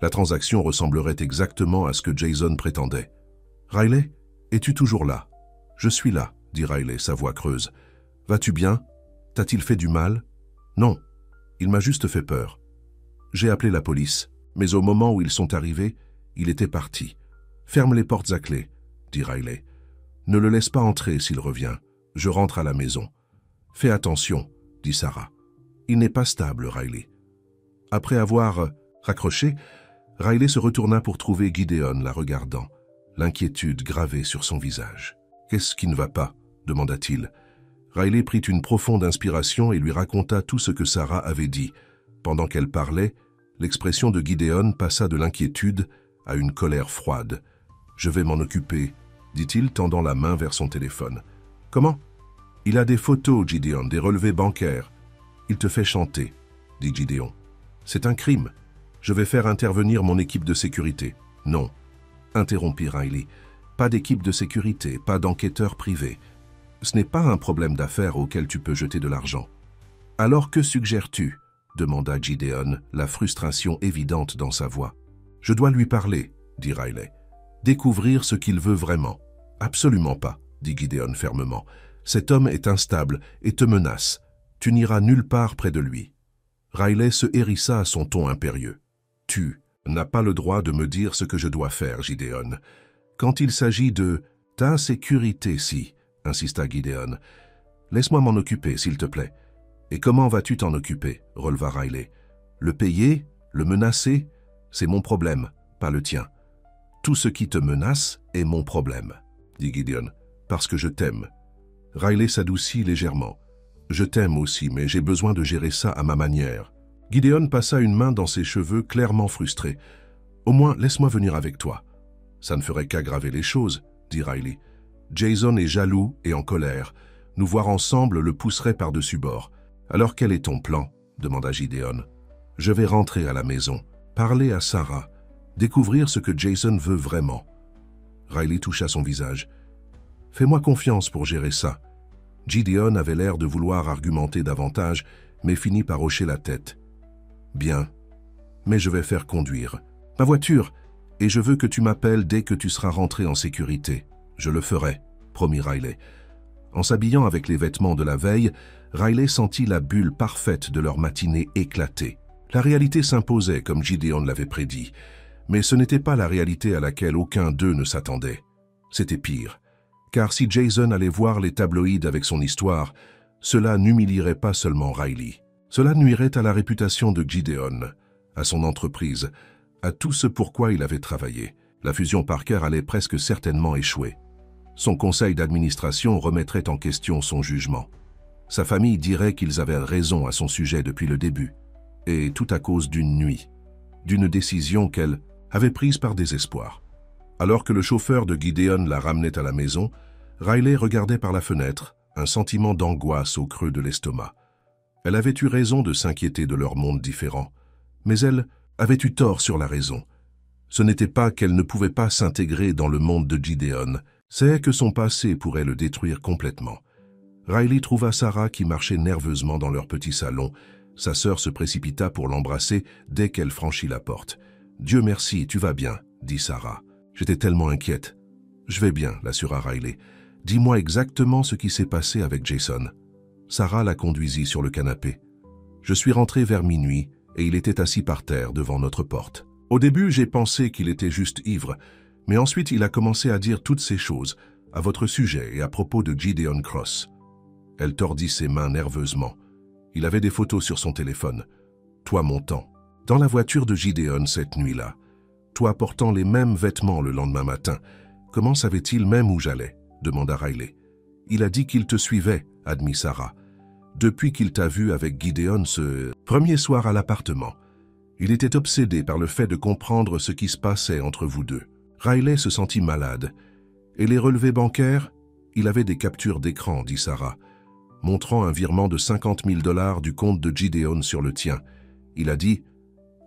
La transaction ressemblerait exactement à ce que Jason prétendait. « Riley, es-tu toujours là ? » « Je suis là, » dit Riley, sa voix creuse. « Vas-tu bien ? T'a-t-il fait du mal ? » ?»« Non, il m'a juste fait peur. J'ai appelé la police, mais au moment où ils sont arrivés, il était parti. Ferme les portes à clé, » dit Riley. « Ne le laisse pas entrer s'il revient. Je rentre à la maison. »« Fais attention, » dit Sarah. « Il n'est pas stable, Riley. » Après avoir raccroché, Riley se retourna pour trouver Gideon la regardant, l'inquiétude gravée sur son visage. « Qu'est-ce qui ne va pas ?» demanda-t-il. Riley prit une profonde inspiration et lui raconta tout ce que Sarah avait dit. Pendant qu'elle parlait, l'expression de Gideon passa de l'inquiétude à une colère froide. « Je vais m'en occuper, » dit-il, tendant la main vers son téléphone. « Comment ? » ?»« Il a des photos, Gideon, des relevés bancaires. Il te fait chanter, » dit Gideon. « C'est un crime. Je vais faire intervenir mon équipe de sécurité. »« Non, » interrompit Riley. « Pas d'équipe de sécurité, pas d'enquêteur privé. Ce n'est pas un problème d'affaires auquel tu peux jeter de l'argent. »« Alors que suggères-tu » demanda Gideon, la frustration évidente dans sa voix. « Je dois lui parler, » dit Riley. « Découvrir ce qu'il veut vraiment. »« Absolument pas, » dit Gideon fermement. « Cet homme est instable et te menace. Tu n'iras nulle part près de lui. » Riley se hérissa à son ton impérieux. « Tu n'as pas le droit de me dire ce que je dois faire, Gideon. Quand il s'agit de ta sécurité, si, » insista Gideon. « Laisse-moi m'en occuper, s'il te plaît. »« Et comment vas-tu t'en occuper ?» releva Riley. « Le payer, le menacer, c'est mon problème, pas le tien. »« Tout ce qui te menace est mon problème, » dit Gideon, « parce que je t'aime. » Riley s'adoucit légèrement. « Je t'aime aussi, mais j'ai besoin de gérer ça à ma manière. » Gideon passa une main dans ses cheveux clairement frustrés. « Au moins, laisse-moi venir avec toi. »« Ça ne ferait qu'aggraver les choses, » dit Riley. « Jason est jaloux et en colère. Nous voir ensemble le pousserait par-dessus bord. »« Alors quel est ton plan ?» demanda Gideon. « Je vais rentrer à la maison, parler à Sarah, découvrir ce que Jason veut vraiment. » Riley toucha son visage. « Fais-moi confiance pour gérer ça. » Gideon avait l'air de vouloir argumenter davantage, mais finit par hocher la tête. « Bien, mais je vais faire conduire. Ma voiture, et je veux que tu m'appelles dès que tu seras rentré en sécurité. »« Je le ferai, » promit Riley. En s'habillant avec les vêtements de la veille, Riley sentit la bulle parfaite de leur matinée éclater. La réalité s'imposait comme Gideon l'avait prédit, mais ce n'était pas la réalité à laquelle aucun d'eux ne s'attendait. C'était pire, car si Jason allait voir les tabloïds avec son histoire, cela n'humilierait pas seulement Riley. Cela nuirait à la réputation de Gideon, à son entreprise, à tout ce pourquoi il avait travaillé. La fusion Parker allait presque certainement échouer. Son conseil d'administration remettrait en question son jugement. Sa famille dirait qu'ils avaient raison à son sujet depuis le début, et tout à cause d'une nuit, d'une décision qu'elle avait prise par désespoir. Alors que le chauffeur de Gideon la ramenait à la maison, Riley regardait par la fenêtre, un sentiment d'angoisse au creux de l'estomac. Elle avait eu raison de s'inquiéter de leur monde différent, mais elle avait eu tort sur la raison. Ce n'était pas qu'elle ne pouvait pas s'intégrer dans le monde de Gideon, c'est que son passé pourrait le détruire complètement. Riley trouva Sarah qui marchait nerveusement dans leur petit salon. Sa sœur se précipita pour l'embrasser dès qu'elle franchit la porte. « Dieu merci, tu vas bien » dit Sarah. « J'étais tellement inquiète. »« Je vais bien » l'assura Riley. « Dis-moi exactement ce qui s'est passé avec Jason. » Sarah la conduisit sur le canapé. « Je suis rentré vers minuit et il était assis par terre devant notre porte. Au début, j'ai pensé qu'il était juste ivre, mais ensuite il a commencé à dire toutes ces choses à votre sujet et à propos de Gideon Cross. » Elle tordit ses mains nerveusement. Il avait des photos sur son téléphone. Toi montant, dans la voiture de Gideon cette nuit-là. Toi portant les mêmes vêtements le lendemain matin. Comment savait-il même où j'allais? Demanda Riley. Il a dit qu'il te suivait, admit Sarah. Depuis qu'il t'a vu avec Gideon ce premier soir à l'appartement. Il était obsédé par le fait de comprendre ce qui se passait entre vous deux. Riley se sentit malade. Et les relevés bancaires? Il avait des captures d'écran, dit Sarah, montrant un virement de 50 000 $ du compte de Gideon sur le tien. Il a dit,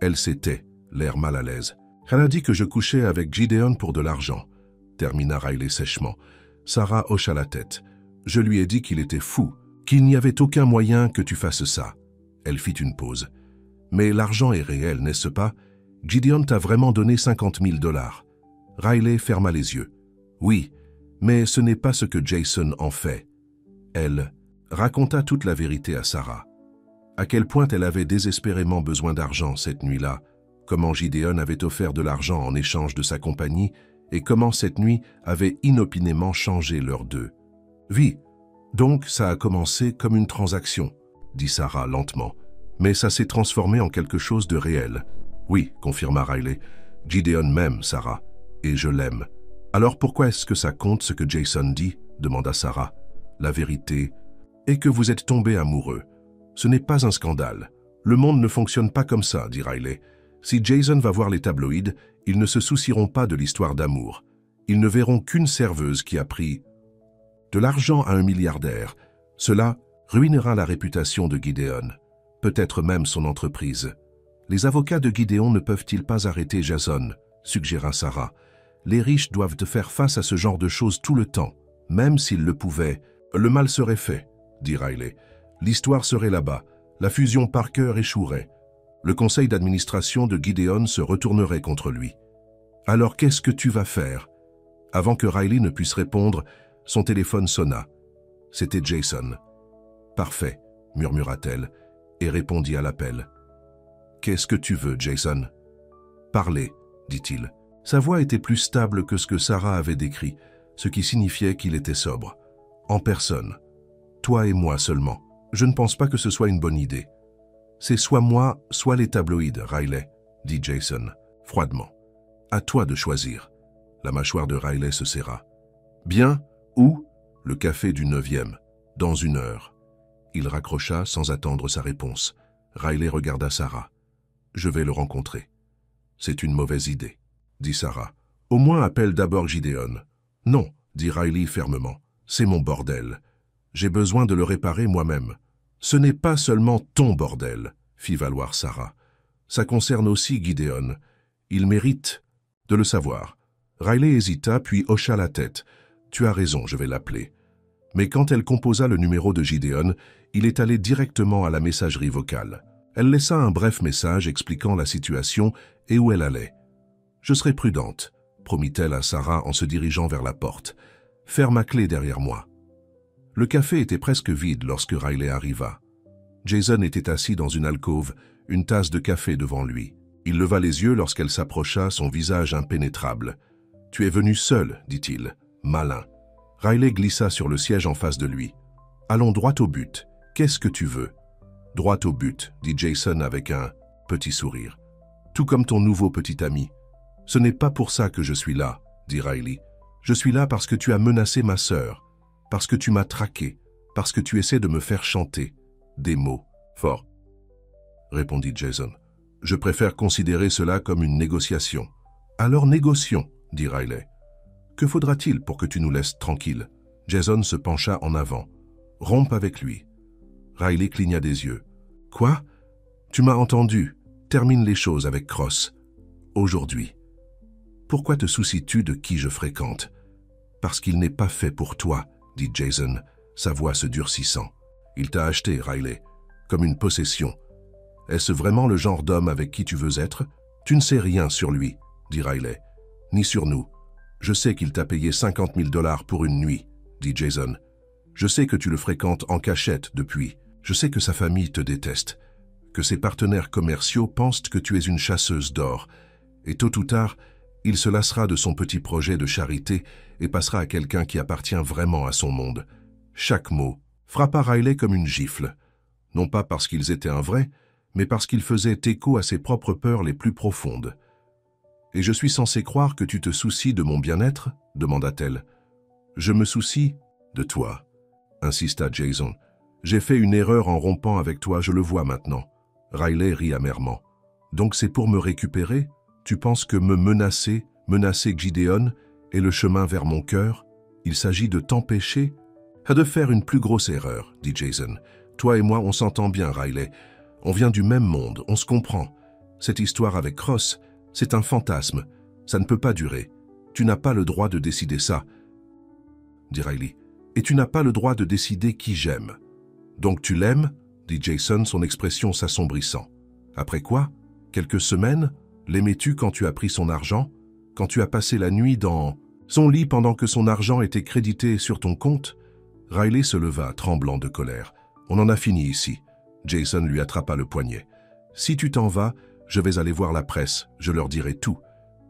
elle s'était, l'air mal à l'aise. Elle a dit que je couchais avec Gideon pour de l'argent, termina Riley sèchement. Sarah hocha la tête. Je lui ai dit qu'il était fou, qu'il n'y avait aucun moyen que tu fasses ça. Elle fit une pause. Mais l'argent est réel, n'est-ce pas? Gideon t'a vraiment donné 50 000 $. Riley ferma les yeux. Oui, mais ce n'est pas ce que Jason en fait. Elle raconta toute la vérité à Sarah. À quel point elle avait désespérément besoin d'argent cette nuit-là, comment Gideon avait offert de l'argent en échange de sa compagnie et comment cette nuit avait inopinément changé leurs deux. « Oui, donc ça a commencé comme une transaction, » dit Sarah lentement. « Mais ça s'est transformé en quelque chose de réel. »« Oui, » confirma Riley. « Gideon m'aime, Sarah, et je l'aime. »« Alors pourquoi est-ce que ça compte ce que Jason dit ?» demanda Sarah. « La vérité est que vous êtes tombés amoureux. Ce n'est pas un scandale. Le monde ne fonctionne pas comme ça, dit Riley. Si Jason va voir les tabloïds, ils ne se soucieront pas de l'histoire d'amour. Ils ne verront qu'une serveuse qui a pris de l'argent à un milliardaire. Cela ruinera la réputation de Gideon, peut-être même son entreprise. Les avocats de Gideon ne peuvent-ils pas arrêter Jason, suggéra Sarah. Les riches doivent faire face à ce genre de choses tout le temps, même s'ils le pouvaient. Le mal serait fait, dit Riley. L'histoire serait là-bas. La fusion Parker échouerait. Le conseil d'administration de Gideon se retournerait contre lui. Alors qu'est-ce que tu vas faire? Avant que Riley ne puisse répondre, son téléphone sonna. C'était Jason. Parfait, murmura-t-elle, et répondit à l'appel. Qu'est-ce que tu veux, Jason? Parlez, dit-il. Sa voix était plus stable que ce que Sarah avait décrit, ce qui signifiait qu'il était sobre. En personne. Toi et moi seulement. Je ne pense pas que ce soit une bonne idée. C'est soit moi, soit les tabloïds, Riley, dit Jason, froidement. À toi de choisir. La mâchoire de Riley se serra. Bien, où? Le café du 9e, dans 1 heure. Il raccrocha sans attendre sa réponse. Riley regarda Sarah. Je vais le rencontrer. C'est une mauvaise idée, dit Sarah. Au moins appelle d'abord Gideon. Non, dit Riley fermement. C'est mon bordel. J'ai besoin de le réparer moi-même. Ce n'est pas seulement ton bordel, fit valoir Sarah. Ça concerne aussi Gideon. Il mérite de le savoir. Riley hésita, puis hocha la tête. Tu as raison, je vais l'appeler. Mais quand elle composa le numéro de Gideon, il est allé directement à la messagerie vocale. Elle laissa un bref message expliquant la situation et où elle allait. Je serai prudente, promit-elle à Sarah en se dirigeant vers la porte. Ferme ma clé derrière moi. Le café était presque vide lorsque Riley arriva. Jason était assis dans une alcôve, une tasse de café devant lui. Il leva les yeux lorsqu'elle s'approcha, son visage impénétrable. « Tu es venu seul, dit-il. Malin. » Riley glissa sur le siège en face de lui. « Allons droit au but. Qu'est-ce que tu veux ?»« Droit au but, dit Jason avec un petit sourire. « Tout comme ton nouveau petit ami. Ce n'est pas pour ça que je suis là, dit Riley. Je suis là parce que tu as menacé ma sœur. Parce que tu m'as traqué, parce que tu essaies de me faire chanter. Des mots forts, répondit Jason. Je préfère considérer cela comme une négociation. Alors négocions, dit Riley. Que faudra-t-il pour que tu nous laisses tranquilles? Jason se pencha en avant. Rompe avec lui. Riley cligna des yeux. Quoi? Tu m'as entendu. Termine les choses avec Cross. Aujourd'hui. Pourquoi te soucies-tu de qui je fréquente? Parce qu'il n'est pas fait pour toi, dit Jason, sa voix se durcissant. Il t'a acheté, Riley, comme une possession. Est-ce vraiment le genre d'homme avec qui tu veux être? Tu ne sais rien sur lui, dit Riley, ni sur nous. Je sais qu'il t'a payé 50 000 $ pour une nuit, dit Jason. Je sais que tu le fréquentes en cachette depuis. Je sais que sa famille te déteste, que ses partenaires commerciaux pensent que tu es une chasseuse d'or. Et tôt ou tard, il se lassera de son petit projet de charité et passera à quelqu'un qui appartient vraiment à son monde. Chaque mot frappa Riley comme une gifle, non pas parce qu'ils étaient un vrai, mais parce qu'ils faisaient écho à ses propres peurs les plus profondes. « Et je suis censé croire que tu te soucies de mon bien-être » demanda-t-elle. « Je me soucie de toi » insista Jason. « J'ai fait une erreur en rompant avec toi, je le vois maintenant. » Riley rit amèrement. « Donc c'est pour me récupérer? Tu penses que me menacer Gideon, est le chemin vers mon cœur? Il s'agit de t'empêcher de faire une plus grosse erreur, dit Jason. Toi et moi, on s'entend bien, Riley. On vient du même monde, on se comprend. Cette histoire avec Cross, c'est un fantasme. Ça ne peut pas durer. Tu n'as pas le droit de décider ça, dit Riley. Et tu n'as pas le droit de décider qui j'aime. Donc tu l'aimes, dit Jason, son expression s'assombrissant. Après quoi? Quelques semaines? L'aimais-tu quand tu as pris son argent? Quand tu as passé la nuit dans son lit pendant que son argent était crédité sur ton compte? Riley se leva, tremblant de colère. On en a fini ici. Jason lui attrapa le poignet. Si tu t'en vas, je vais aller voir la presse, je leur dirai tout.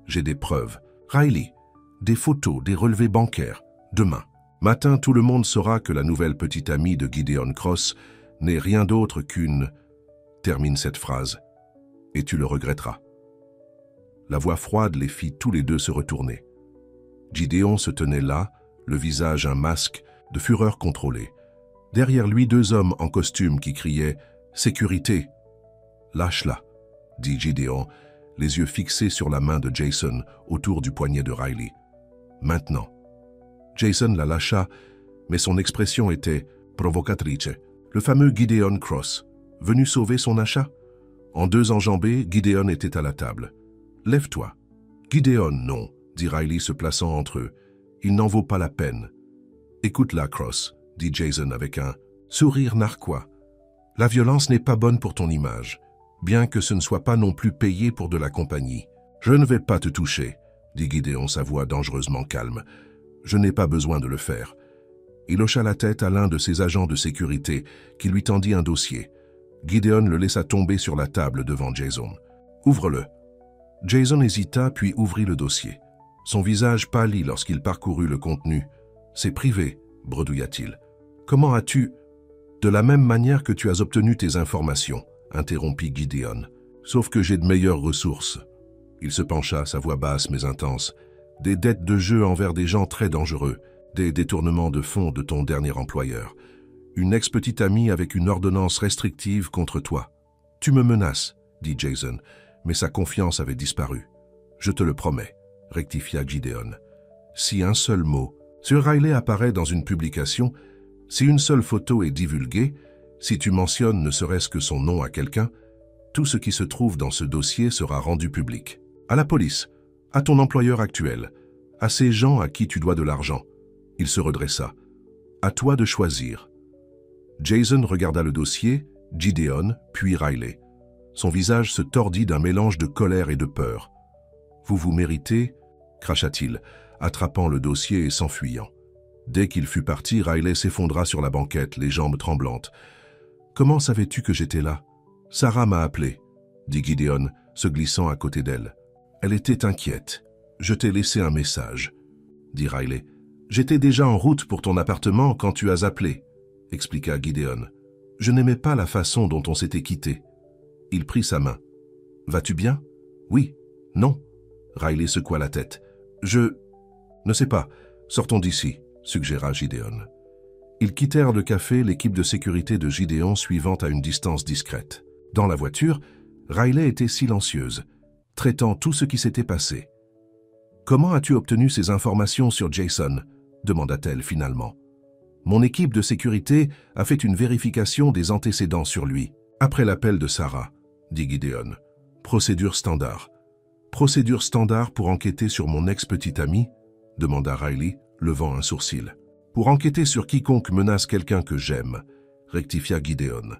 J'ai des preuves. Riley, des photos, des relevés bancaires. Demain matin, tout le monde saura que la nouvelle petite amie de Gideon Cross n'est rien d'autre qu'une... Termine cette phrase, et tu le regretteras. La voix froide les fit tous les deux se retourner. Gideon se tenait là, le visage un masque de fureur contrôlée. Derrière lui, deux hommes en costume qui criaient « Sécurité !»« Lâche-la !» dit Gideon, les yeux fixés sur la main de Jason autour du poignet de Riley. « Maintenant !» Jason la lâcha, mais son expression était provocatrice. Le fameux Gideon Cross, venu sauver son achat? En deux enjambées, Gideon était à la table. « Lève-toi !»« Gideon, non !» dit Riley se plaçant entre eux. « Il n'en vaut pas la peine. »« Écoute-la, Cross !» dit Jason avec un sourire narquois. « La violence n'est pas bonne pour ton image, bien que ce ne soit pas non plus payé pour de la compagnie. »« Je ne vais pas te toucher, » dit Gideon, sa voix dangereusement calme. « Je n'ai pas besoin de le faire. » Il hocha la tête à l'un de ses agents de sécurité qui lui tendit un dossier. Gideon le laissa tomber sur la table devant Jason. « Ouvre-le. » Jason hésita puis ouvrit le dossier. Son visage pâlit lorsqu'il parcourut le contenu. « C'est privé, » bredouilla-t-il. « Comment as-tu... » « De la même manière que tu as obtenu tes informations, » interrompit Gideon. « Sauf que j'ai de meilleures ressources. » Il se pencha, sa voix basse mais intense. « Des dettes de jeu envers des gens très dangereux, des détournements de fonds de ton dernier employeur, une ex-petite amie avec une ordonnance restrictive contre toi. »« Tu me menaces, » dit Jason, mais sa confiance avait disparu. « Je te le promets, » rectifia Gideon. « Si un seul mot sur Riley apparaît dans une publication, si une seule photo est divulguée, si tu mentionnes ne serait-ce que son nom à quelqu'un, tout ce qui se trouve dans ce dossier sera rendu public. À la police, à ton employeur actuel, à ces gens à qui tu dois de l'argent. » Il se redressa. « À toi de choisir. » Jason regarda le dossier, Gideon, puis Riley. Son visage se tordit d'un mélange de colère et de peur. « Vous vous méritez » cracha-t-il, attrapant le dossier et s'enfuyant. Dès qu'il fut parti, Riley s'effondra sur la banquette, les jambes tremblantes. « Comment savais-tu que j'étais là? »« Sarah m'a appelé, » dit Gideon, se glissant à côté d'elle. « Elle était inquiète. Je t'ai laissé un message, » dit Riley. « J'étais déjà en route pour ton appartement quand tu as appelé, » expliqua Gideon. « Je n'aimais pas la façon dont on s'était quitté. » Il prit sa main. « Vas-tu bien? »« Oui. »« Non. » Riley secoua la tête. « Je... ne sais pas. Sortons d'ici, » suggéra Gideon. Ils quittèrent le café, l'équipe de sécurité de Gideon suivant à une distance discrète. Dans la voiture, Riley était silencieuse, traitant tout ce qui s'était passé. « Comment as-tu obtenu ces informations sur Jason ?» demanda-t-elle finalement. « Mon équipe de sécurité a fait une vérification des antécédents sur lui. Après l'appel de Sarah, » dit Gideon. « Procédure standard. » Procédure standard pour enquêter sur mon ex-petite amie? Demanda Riley, levant un sourcil. Pour enquêter sur quiconque menace quelqu'un que j'aime, rectifia Gideon.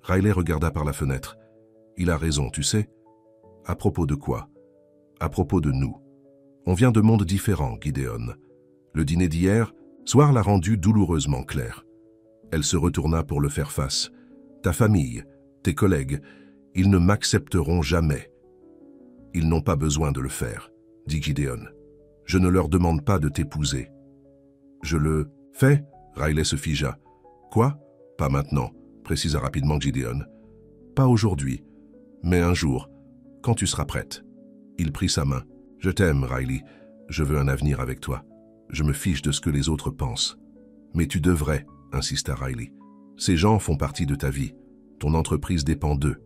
Riley regarda par la fenêtre. Il a raison, tu sais. À propos de quoi? À propos de nous. On vient de mondes différents, Gideon. Le dîner d'hier, soir l'a rendu douloureusement clair. Elle se retourna pour le faire face. Ta famille, tes collègues, ils ne m'accepteront jamais. Ils n'ont pas besoin de le faire, dit Gideon. Je ne leur demande pas de t'épouser. Je le fais? Riley se figea. Quoi? Pas maintenant, précisa rapidement Gideon. Pas aujourd'hui, mais un jour, quand tu seras prête. Il prit sa main. Je t'aime, Riley. Je veux un avenir avec toi. Je me fiche de ce que les autres pensent. Mais tu devrais, insista Riley. Ces gens font partie de ta vie. Ton entreprise dépend d'eux.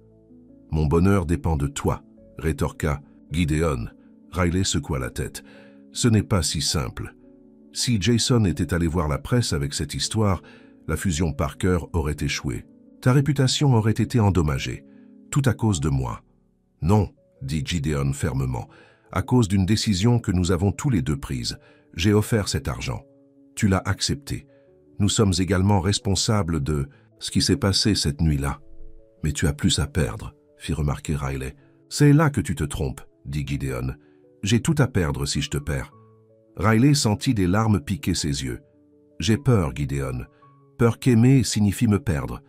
Mon bonheur dépend de toi, rétorqua Gideon. Riley secoua la tête. Ce n'est pas si simple. Si Jason était allé voir la presse avec cette histoire, la fusion Parker aurait échoué. Ta réputation aurait été endommagée. Tout à cause de moi. Non, dit Gideon fermement. À cause d'une décision que nous avons tous les deux prise. J'ai offert cet argent. Tu l'as accepté. Nous sommes également responsables de ce qui s'est passé cette nuit-là. Mais tu as plus à perdre, fit remarquer Riley. C'est là que tu te trompes, dit Gideon. J'ai tout à perdre si je te perds. Riley sentit des larmes piquer ses yeux. J'ai peur, Gideon. Peur qu'aimer signifie me perdre.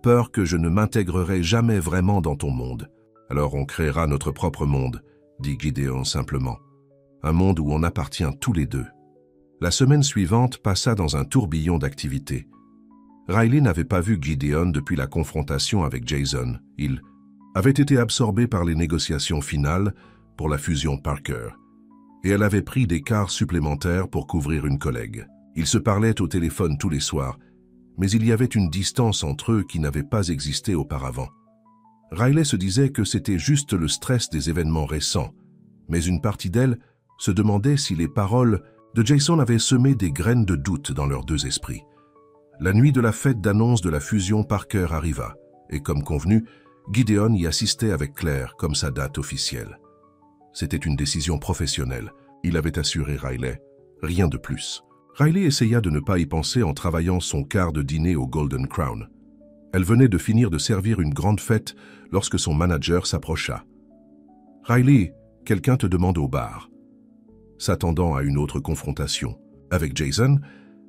Peur que je ne m'intégrerai jamais vraiment dans ton monde. Alors on créera notre propre monde, dit Gideon simplement. Un monde où on appartient tous les deux. La semaine suivante passa dans un tourbillon d'activités. Riley n'avait pas vu Gideon depuis la confrontation avec Jason. Il avait été absorbé par les négociations finales pour la fusion Parker. Et elle avait pris des quarts supplémentaires pour couvrir une collègue. Ils se parlaient au téléphone tous les soirs, mais il y avait une distance entre eux qui n'avait pas existé auparavant. Riley se disait que c'était juste le stress des événements récents, mais une partie d'elle se demandait si les paroles de Jason avaient semé des graines de doute dans leurs deux esprits. La nuit de la fête d'annonce de la fusion Parker arriva, et comme convenu, Gideon y assistait avec Claire comme sa date officielle. C'était une décision professionnelle, il avait assuré Riley, rien de plus. Riley essaya de ne pas y penser en travaillant son quart de dîner au Golden Crown. Elle venait de finir de servir une grande fête lorsque son manager s'approcha. « Riley, quelqu'un te demande au bar. » S'attendant à une autre confrontation avec Jason,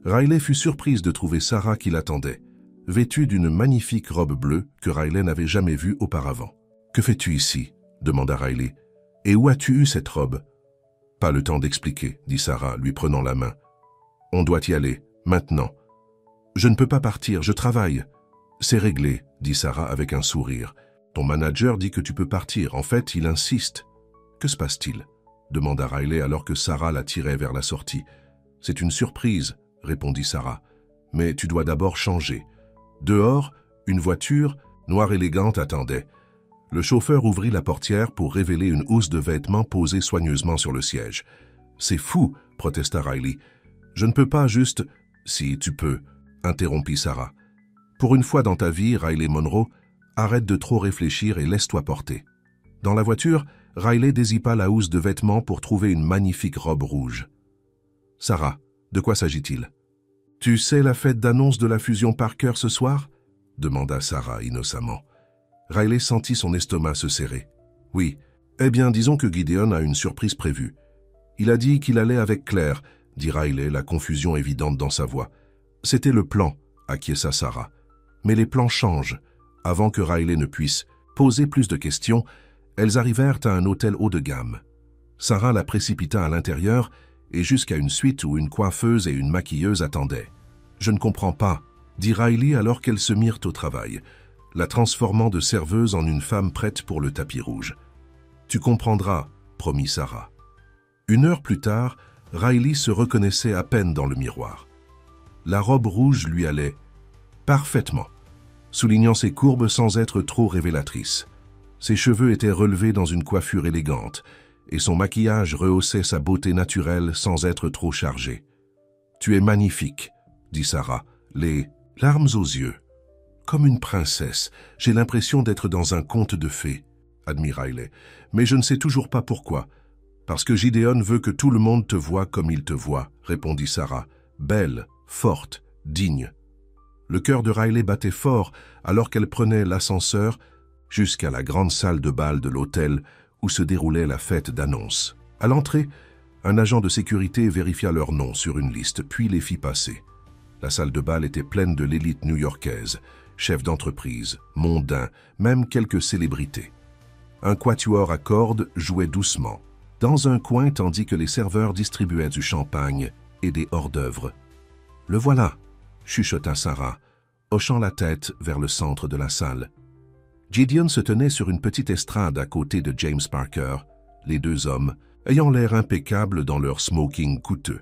Riley fut surprise de trouver Sarah qui l'attendait, vêtue d'une magnifique robe bleue que Riley n'avait jamais vue auparavant. « Que fais-tu ici ?» demanda Riley. « Et où as-tu eu cette robe ?»« Pas le temps d'expliquer, » dit Sarah, lui prenant la main. « On doit y aller, maintenant. »« Je ne peux pas partir, je travaille. »« C'est réglé, » dit Sarah avec un sourire. « Ton manager dit que tu peux partir, en fait, il insiste. »« Que se passe-t-il » demanda Riley alors que Sarah la tirait vers la sortie. « C'est une surprise, » répondit Sarah. « Mais tu dois d'abord changer. » Dehors, une voiture, noire élégante, attendait. Le chauffeur ouvrit la portière pour révéler une housse de vêtements posée soigneusement sur le siège. « C'est fou, » protesta Riley. « Je ne peux pas juste... »« Si, tu peux, » interrompit Sarah. « Pour une fois dans ta vie, Riley Monroe, arrête de trop réfléchir et laisse-toi porter. » Dans la voiture, Riley dézippa la housse de vêtements pour trouver une magnifique robe rouge. « Sarah, de quoi s'agit-il ?»« Tu sais la fête d'annonce de la fusion Parker ce soir ?» demanda Sarah innocemment. Riley sentit son estomac se serrer. « Oui. Eh bien, disons que Gideon a une surprise prévue. Il a dit qu'il allait avec Claire, » dit Riley, la confusion évidente dans sa voix. « C'était le plan, » acquiesça Sarah. Mais les plans changent. Avant que Riley ne puisse poser plus de questions, elles arrivèrent à un hôtel haut de gamme. Sarah la précipita à l'intérieur et jusqu'à une suite où une coiffeuse et une maquilleuse attendaient. « Je ne comprends pas, » dit Riley alors qu'elles se mirent au travail, la transformant de serveuse en une femme prête pour le tapis rouge. « Tu comprendras, » promit Sarah. Une heure plus tard, Riley se reconnaissait à peine dans le miroir. La robe rouge lui allait parfaitement, soulignant ses courbes sans être trop révélatrice. Ses cheveux étaient relevés dans une coiffure élégante, et son maquillage rehaussait sa beauté naturelle sans être trop chargé. « Tu es magnifique, » dit Sarah, les larmes aux yeux. « Comme une princesse, j'ai l'impression d'être dans un conte de fées. » admit Riley. Mais je ne sais toujours pas pourquoi. Parce que Gideon veut que tout le monde te voie comme il te voit, répondit Sarah. Belle, forte, digne. Le cœur de Riley battait fort alors qu'elle prenait l'ascenseur jusqu'à la grande salle de bal de l'hôtel où se déroulait la fête d'annonce. À l'entrée, un agent de sécurité vérifia leur nom sur une liste, puis les fit passer. La salle de bal était pleine de l'élite new-yorkaise, chefs d'entreprise, mondains, même quelques célébrités. Un quatuor à cordes jouait doucement, dans un coin tandis que les serveurs distribuaient du champagne et des hors-d'œuvre. « Le voilà !» chuchota Sarah, hochant la tête vers le centre de la salle. Gideon se tenait sur une petite estrade à côté de James Parker, les deux hommes ayant l'air impeccables dans leur smoking coûteux.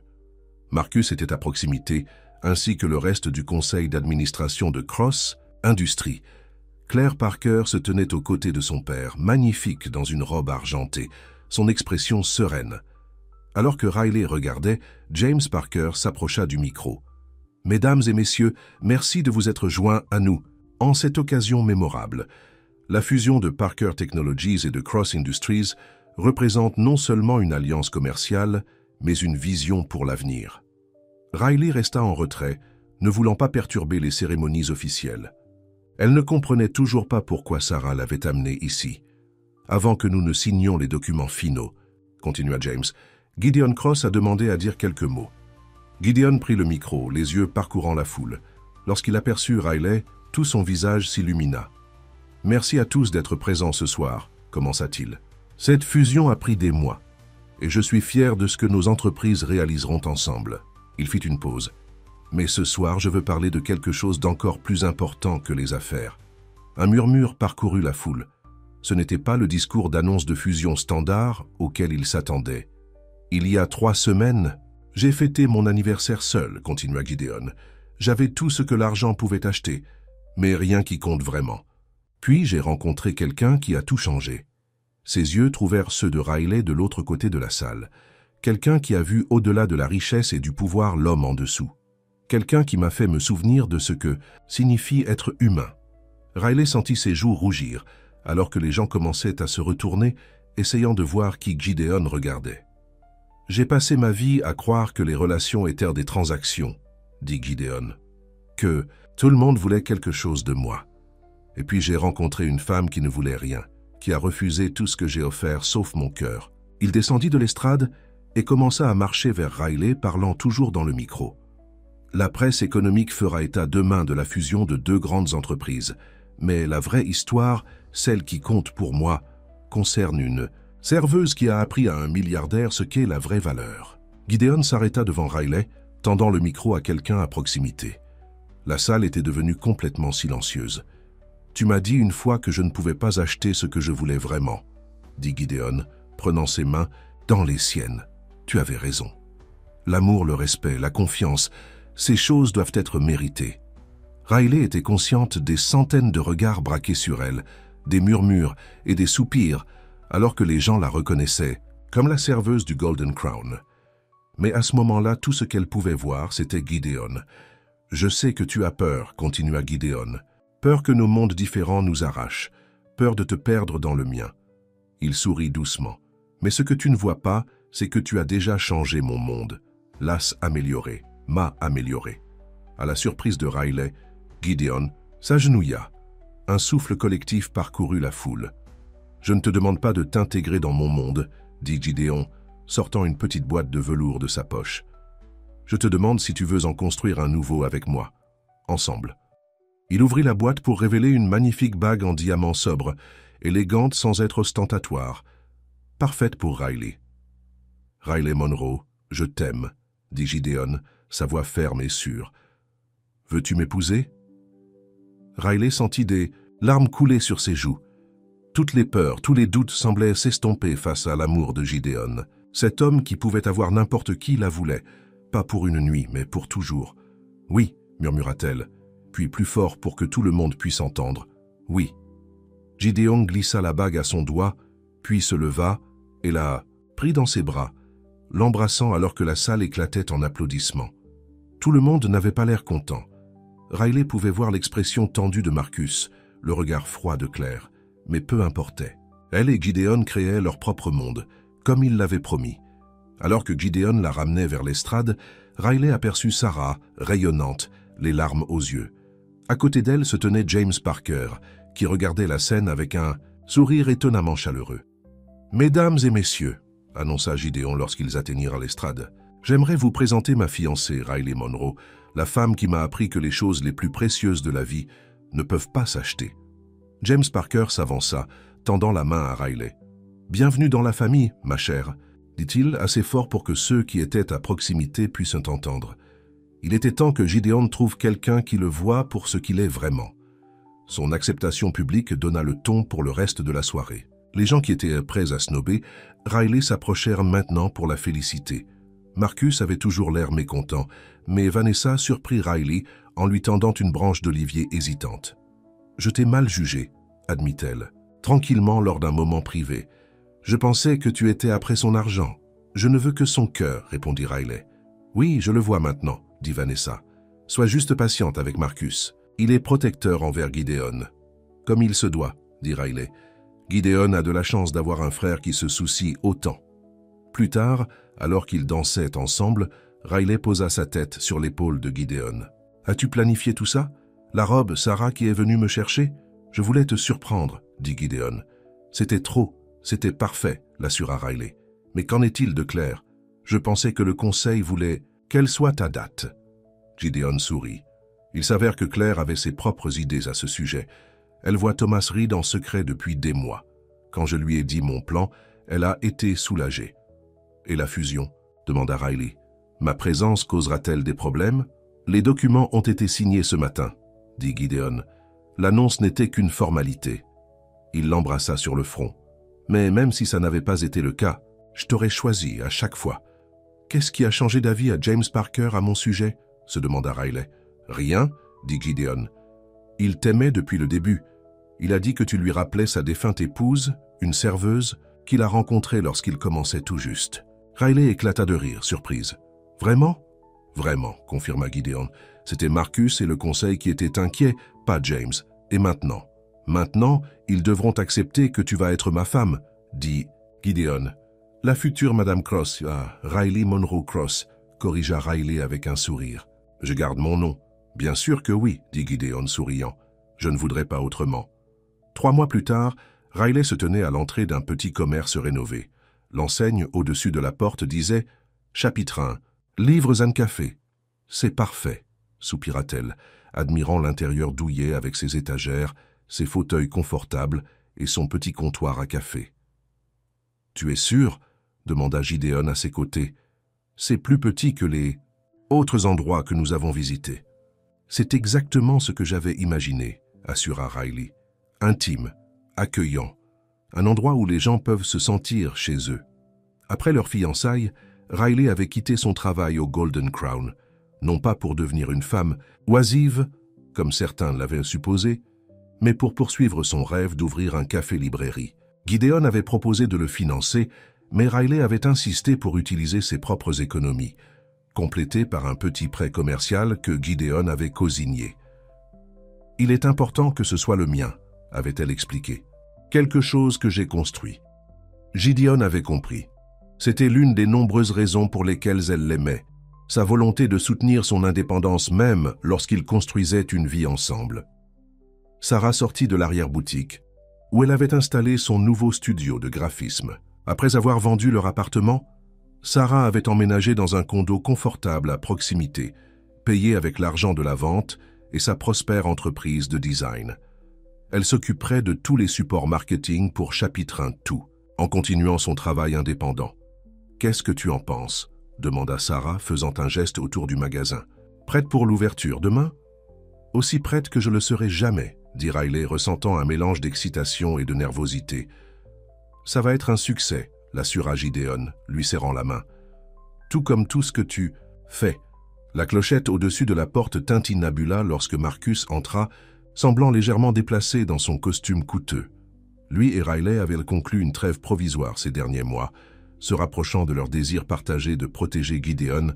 Marcus était à proximité, ainsi que le reste du conseil d'administration de Cross Industries. Claire Parker se tenait aux côtés de son père, magnifique dans une robe argentée, son expression sereine. Alors que Riley regardait, James Parker s'approcha du micro. « Mesdames et messieurs, merci de vous être joints à nous en cette occasion mémorable. La fusion de Parker Technologies et de Cross Industries représente non seulement une alliance commerciale, mais une vision pour l'avenir. » Riley resta en retrait, ne voulant pas perturber les cérémonies officielles. Elle ne comprenait toujours pas pourquoi Sarah l'avait amenée ici. « Avant que nous ne signions les documents finaux, » continua James, Gideon Cross a demandé à dire quelques mots. Gideon prit le micro, les yeux parcourant la foule. Lorsqu'il aperçut Riley, tout son visage s'illumina. « Merci à tous d'être présents ce soir, » commença-t-il. « Cette fusion a pris des mois, et je suis fier de ce que nos entreprises réaliseront ensemble. » Il fit une pause. « Mais ce soir, je veux parler de quelque chose d'encore plus important que les affaires. » Un murmure parcourut la foule. Ce n'était pas le discours d'annonce de fusion standard auquel il s'attendait. « Il y a 3 semaines, j'ai fêté mon anniversaire seul, » continua Gideon. « J'avais tout ce que l'argent pouvait acheter, mais rien qui compte vraiment. Puis j'ai rencontré quelqu'un qui a tout changé. » Ses yeux trouvèrent ceux de Riley de l'autre côté de la salle. Quelqu'un qui a vu au-delà de la richesse et du pouvoir l'homme en dessous. Quelqu'un qui m'a fait me souvenir de ce que signifie être humain. Riley sentit ses joues rougir, alors que les gens commençaient à se retourner, essayant de voir qui Gideon regardait. « J'ai passé ma vie à croire que les relations étaient des transactions, » dit Gideon. « Que tout le monde voulait quelque chose de moi. Et puis j'ai rencontré une femme qui ne voulait rien, qui a refusé tout ce que j'ai offert sauf mon cœur. » Il descendit de l'estrade et commença à marcher vers Riley, parlant toujours dans le micro. « La presse économique fera état demain de la fusion de 2 grandes entreprises, mais la vraie histoire, celle qui compte pour moi, concerne une serveuse qui a appris à un milliardaire ce qu'est la vraie valeur. » Gideon s'arrêta devant Riley, tendant le micro à quelqu'un à proximité. La salle était devenue complètement silencieuse. « Tu m'as dit une fois que je ne pouvais pas acheter ce que je voulais vraiment, » dit Gideon, prenant ses mains dans les siennes. « Tu avais raison. L'amour, le respect, la confiance, ces choses doivent être méritées. » Riley était consciente des centaines de regards braqués sur elle, des murmures et des soupirs, alors que les gens la reconnaissaient, comme la serveuse du Golden Crown. Mais à ce moment-là, tout ce qu'elle pouvait voir, c'était Gideon. « Je sais que tu as peur, » continua Gideon. « Peur que nos mondes différents nous arrachent, peur de te perdre dans le mien. » Il sourit doucement. « Mais ce que tu ne vois pas, c'est que tu as déjà changé mon monde. L'as amélioré, m'a amélioré. » À la surprise de Riley, Gideon s'agenouilla. Un souffle collectif parcourut la foule. « Je ne te demande pas de t'intégrer dans mon monde, » dit Gideon, sortant une petite boîte de velours de sa poche. « Je te demande si tu veux en construire un nouveau avec moi, ensemble. » Il ouvrit la boîte pour révéler une magnifique bague en diamant sobre, élégante sans être ostentatoire, parfaite pour Riley. « Riley Monroe, je t'aime, » dit Gideon, sa voix ferme et sûre. « Veux-tu m'épouser » Riley sentit des larmes couler sur ses joues. Toutes les peurs, tous les doutes semblaient s'estomper face à l'amour de Gideon. Cet homme qui pouvait avoir n'importe qui la voulait, pas pour une nuit, mais pour toujours. « Oui, » murmura-t-elle, puis plus fort pour que tout le monde puisse entendre. « Oui. » Gideon glissa la bague à son doigt, puis se leva et la prit dans ses bras, l'embrassant alors que la salle éclatait en applaudissements. Tout le monde n'avait pas l'air content. Riley pouvait voir l'expression tendue de Marcus, le regard froid de Claire, mais peu importait. Elle et Gideon créaient leur propre monde, comme il l'avait promis. Alors que Gideon la ramenait vers l'estrade, Riley aperçut Sarah, rayonnante, les larmes aux yeux. À côté d'elle se tenait James Parker, qui regardait la scène avec un sourire étonnamment chaleureux. « Mesdames et messieurs, » annonça Gideon lorsqu'ils atteignirent l'estrade, « j'aimerais vous présenter ma fiancée, Riley Monroe, la femme qui m'a appris que les choses les plus précieuses de la vie ne peuvent pas s'acheter. » James Parker s'avança, tendant la main à Riley. « Bienvenue dans la famille, ma chère, » dit-il assez fort pour que ceux qui étaient à proximité puissent entendre. Il était temps que Gideon trouve quelqu'un qui le voit pour ce qu'il est vraiment. Son acceptation publique donna le ton pour le reste de la soirée. Les gens qui étaient prêts à snober, Riley s'approchèrent maintenant pour la féliciter. Marcus avait toujours l'air mécontent, mais Vanessa surprit Riley en lui tendant une branche d'olivier hésitante. « Je t'ai mal jugé, » admit-elle, tranquillement lors d'un moment privé. « Je pensais que tu étais après son argent. Je ne veux que son cœur, » répondit Riley. « Oui, je le vois maintenant, » dit Vanessa. « Sois juste patiente avec Marcus. Il est protecteur envers Gideon. »« Comme il se doit, » dit Riley. « Gideon a de la chance d'avoir un frère qui se soucie autant. » Plus tard, alors qu'ils dansaient ensemble, Riley posa sa tête sur l'épaule de Gideon. « As-tu planifié tout ça? La robe, Sarah qui est venue me chercher? Je voulais te surprendre, » dit Gideon. « C'était trop, c'était parfait, » l'assura Riley. « Mais qu'en est-il de Claire? Je pensais que le conseil voulait qu'elle soit ta date. » Gideon sourit. Il s'avère que Claire avait ses propres idées à ce sujet. Elle voit Thomas Reed en secret depuis des mois. Quand je lui ai dit mon plan, elle a été soulagée. « Et la fusion ?» demanda Riley. « Ma présence causera-t-elle des problèmes? » « Les documents ont été signés ce matin, » dit Gideon. « L'annonce n'était qu'une formalité. » Il l'embrassa sur le front. « Mais même si ça n'avait pas été le cas, je t'aurais choisi à chaque fois. »« Qu'est-ce qui a changé d'avis à James Parker à mon sujet ?» se demanda Riley. « Rien, » dit Gideon. « Il t'aimait depuis le début. Il a dit que tu lui rappelais sa défunte épouse, une serveuse, qu'il a rencontrée lorsqu'il commençait tout juste. » Riley éclata de rire, surprise. « Vraiment ?»« Vraiment, » confirma Gideon. « C'était Marcus et le conseil qui étaient inquiets, pas James. Et maintenant ? Maintenant, ils devront accepter que tu vas être ma femme, » dit Gideon. « La future Madame Cross, Riley Monroe Cross, » corrigea Riley avec un sourire. « Je garde mon nom. »« Bien sûr que oui, » dit Gideon souriant. « Je ne voudrais pas autrement. » 3 mois plus tard, Riley se tenait à l'entrée d'un petit commerce rénové. L'enseigne au-dessus de la porte disait « Chapitre 1. Livres and café. »« C'est parfait, » soupira-t-elle, admirant l'intérieur douillet avec ses étagères, ses fauteuils confortables et son petit comptoir à café. « Tu es sûr ?» demanda Gideon à ses côtés. « C'est plus petit que les autres endroits que nous avons visités. »« C'est exactement ce que j'avais imaginé, » assura Riley. « Intime, accueillant, un endroit où les gens peuvent se sentir chez eux. » Après leur fiançailles, Riley avait quitté son travail au Golden Crown, non pas pour devenir une femme oisive, comme certains l'avaient supposé, mais pour poursuivre son rêve d'ouvrir un café-librairie. Gideon avait proposé de le financer, mais Riley avait insisté pour utiliser ses propres économies, complétées par un petit prêt commercial que Gideon avait cosigné. « Il est important que ce soit le mien, » avait-elle expliqué. « Quelque chose que j'ai construit. » Gideon avait compris. C'était l'une des nombreuses raisons pour lesquelles elle l'aimait, sa volonté de soutenir son indépendance même lorsqu'ils construisaient une vie ensemble. Sarah sortit de l'arrière-boutique, où elle avait installé son nouveau studio de graphisme. Après avoir vendu leur appartement, Sarah avait emménagé dans un condo confortable à proximité, payé avec l'argent de la vente et sa prospère entreprise de design. Elle s'occuperait de tous les supports marketing pour Chapitre 1 tout, en continuant son travail indépendant. « Qu'est-ce que tu en penses ?» demanda Sarah, faisant un geste autour du magasin. « Prête pour l'ouverture demain ?»« Aussi prête que je le serai jamais, » dit Riley, ressentant un mélange d'excitation et de nervosité. « Ça va être un succès, » l'assura Gideon, lui serrant la main. « Tout comme tout ce que tu fais. » La clochette au-dessus de la porte tintinabula lorsque Marcus entra, semblant légèrement déplacé dans son costume coûteux. Lui et Riley avaient conclu une trêve provisoire ces derniers mois, se rapprochant de leur désir partagé de protéger Gideon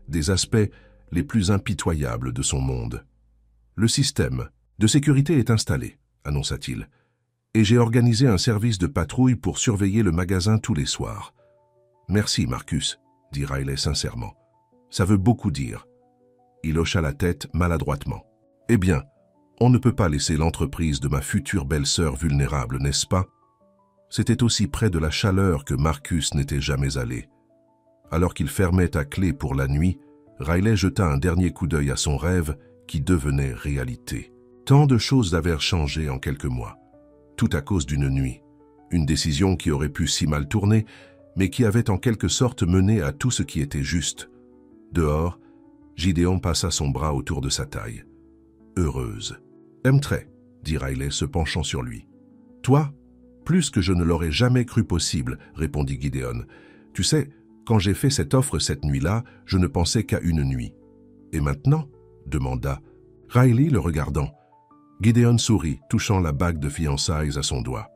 des aspects les plus impitoyables de son monde. « Le système de sécurité est installé, » annonça-t-il. Et j'ai organisé un service de patrouille pour surveiller le magasin tous les soirs. Merci, Marcus, dit Riley sincèrement. Ça veut beaucoup dire. Il hocha la tête maladroitement. Eh bien, on ne peut pas laisser l'entreprise de ma future belle-sœur vulnérable, n'est-ce pas? C'était aussi près de la chaleur que Marcus n'était jamais allé. Alors qu'il fermait à clé pour la nuit, Riley jeta un dernier coup d'œil à son rêve qui devenait réalité. Tant de choses avaient changé en quelques mois. Tout à cause d'une nuit. Une décision qui aurait pu si mal tourner, mais qui avait en quelque sorte mené à tout ce qui était juste. Dehors, Gideon passa son bras autour de sa taille. Heureuse. Aimerais, dit Riley se penchant sur lui. Toi, plus que je ne l'aurais jamais cru possible, répondit Gideon. Tu sais, quand j'ai fait cette offre cette nuit-là, je ne pensais qu'à une nuit. Et maintenant? Demanda Riley le regardant. Gideon sourit, touchant la bague de fiançailles à son doigt.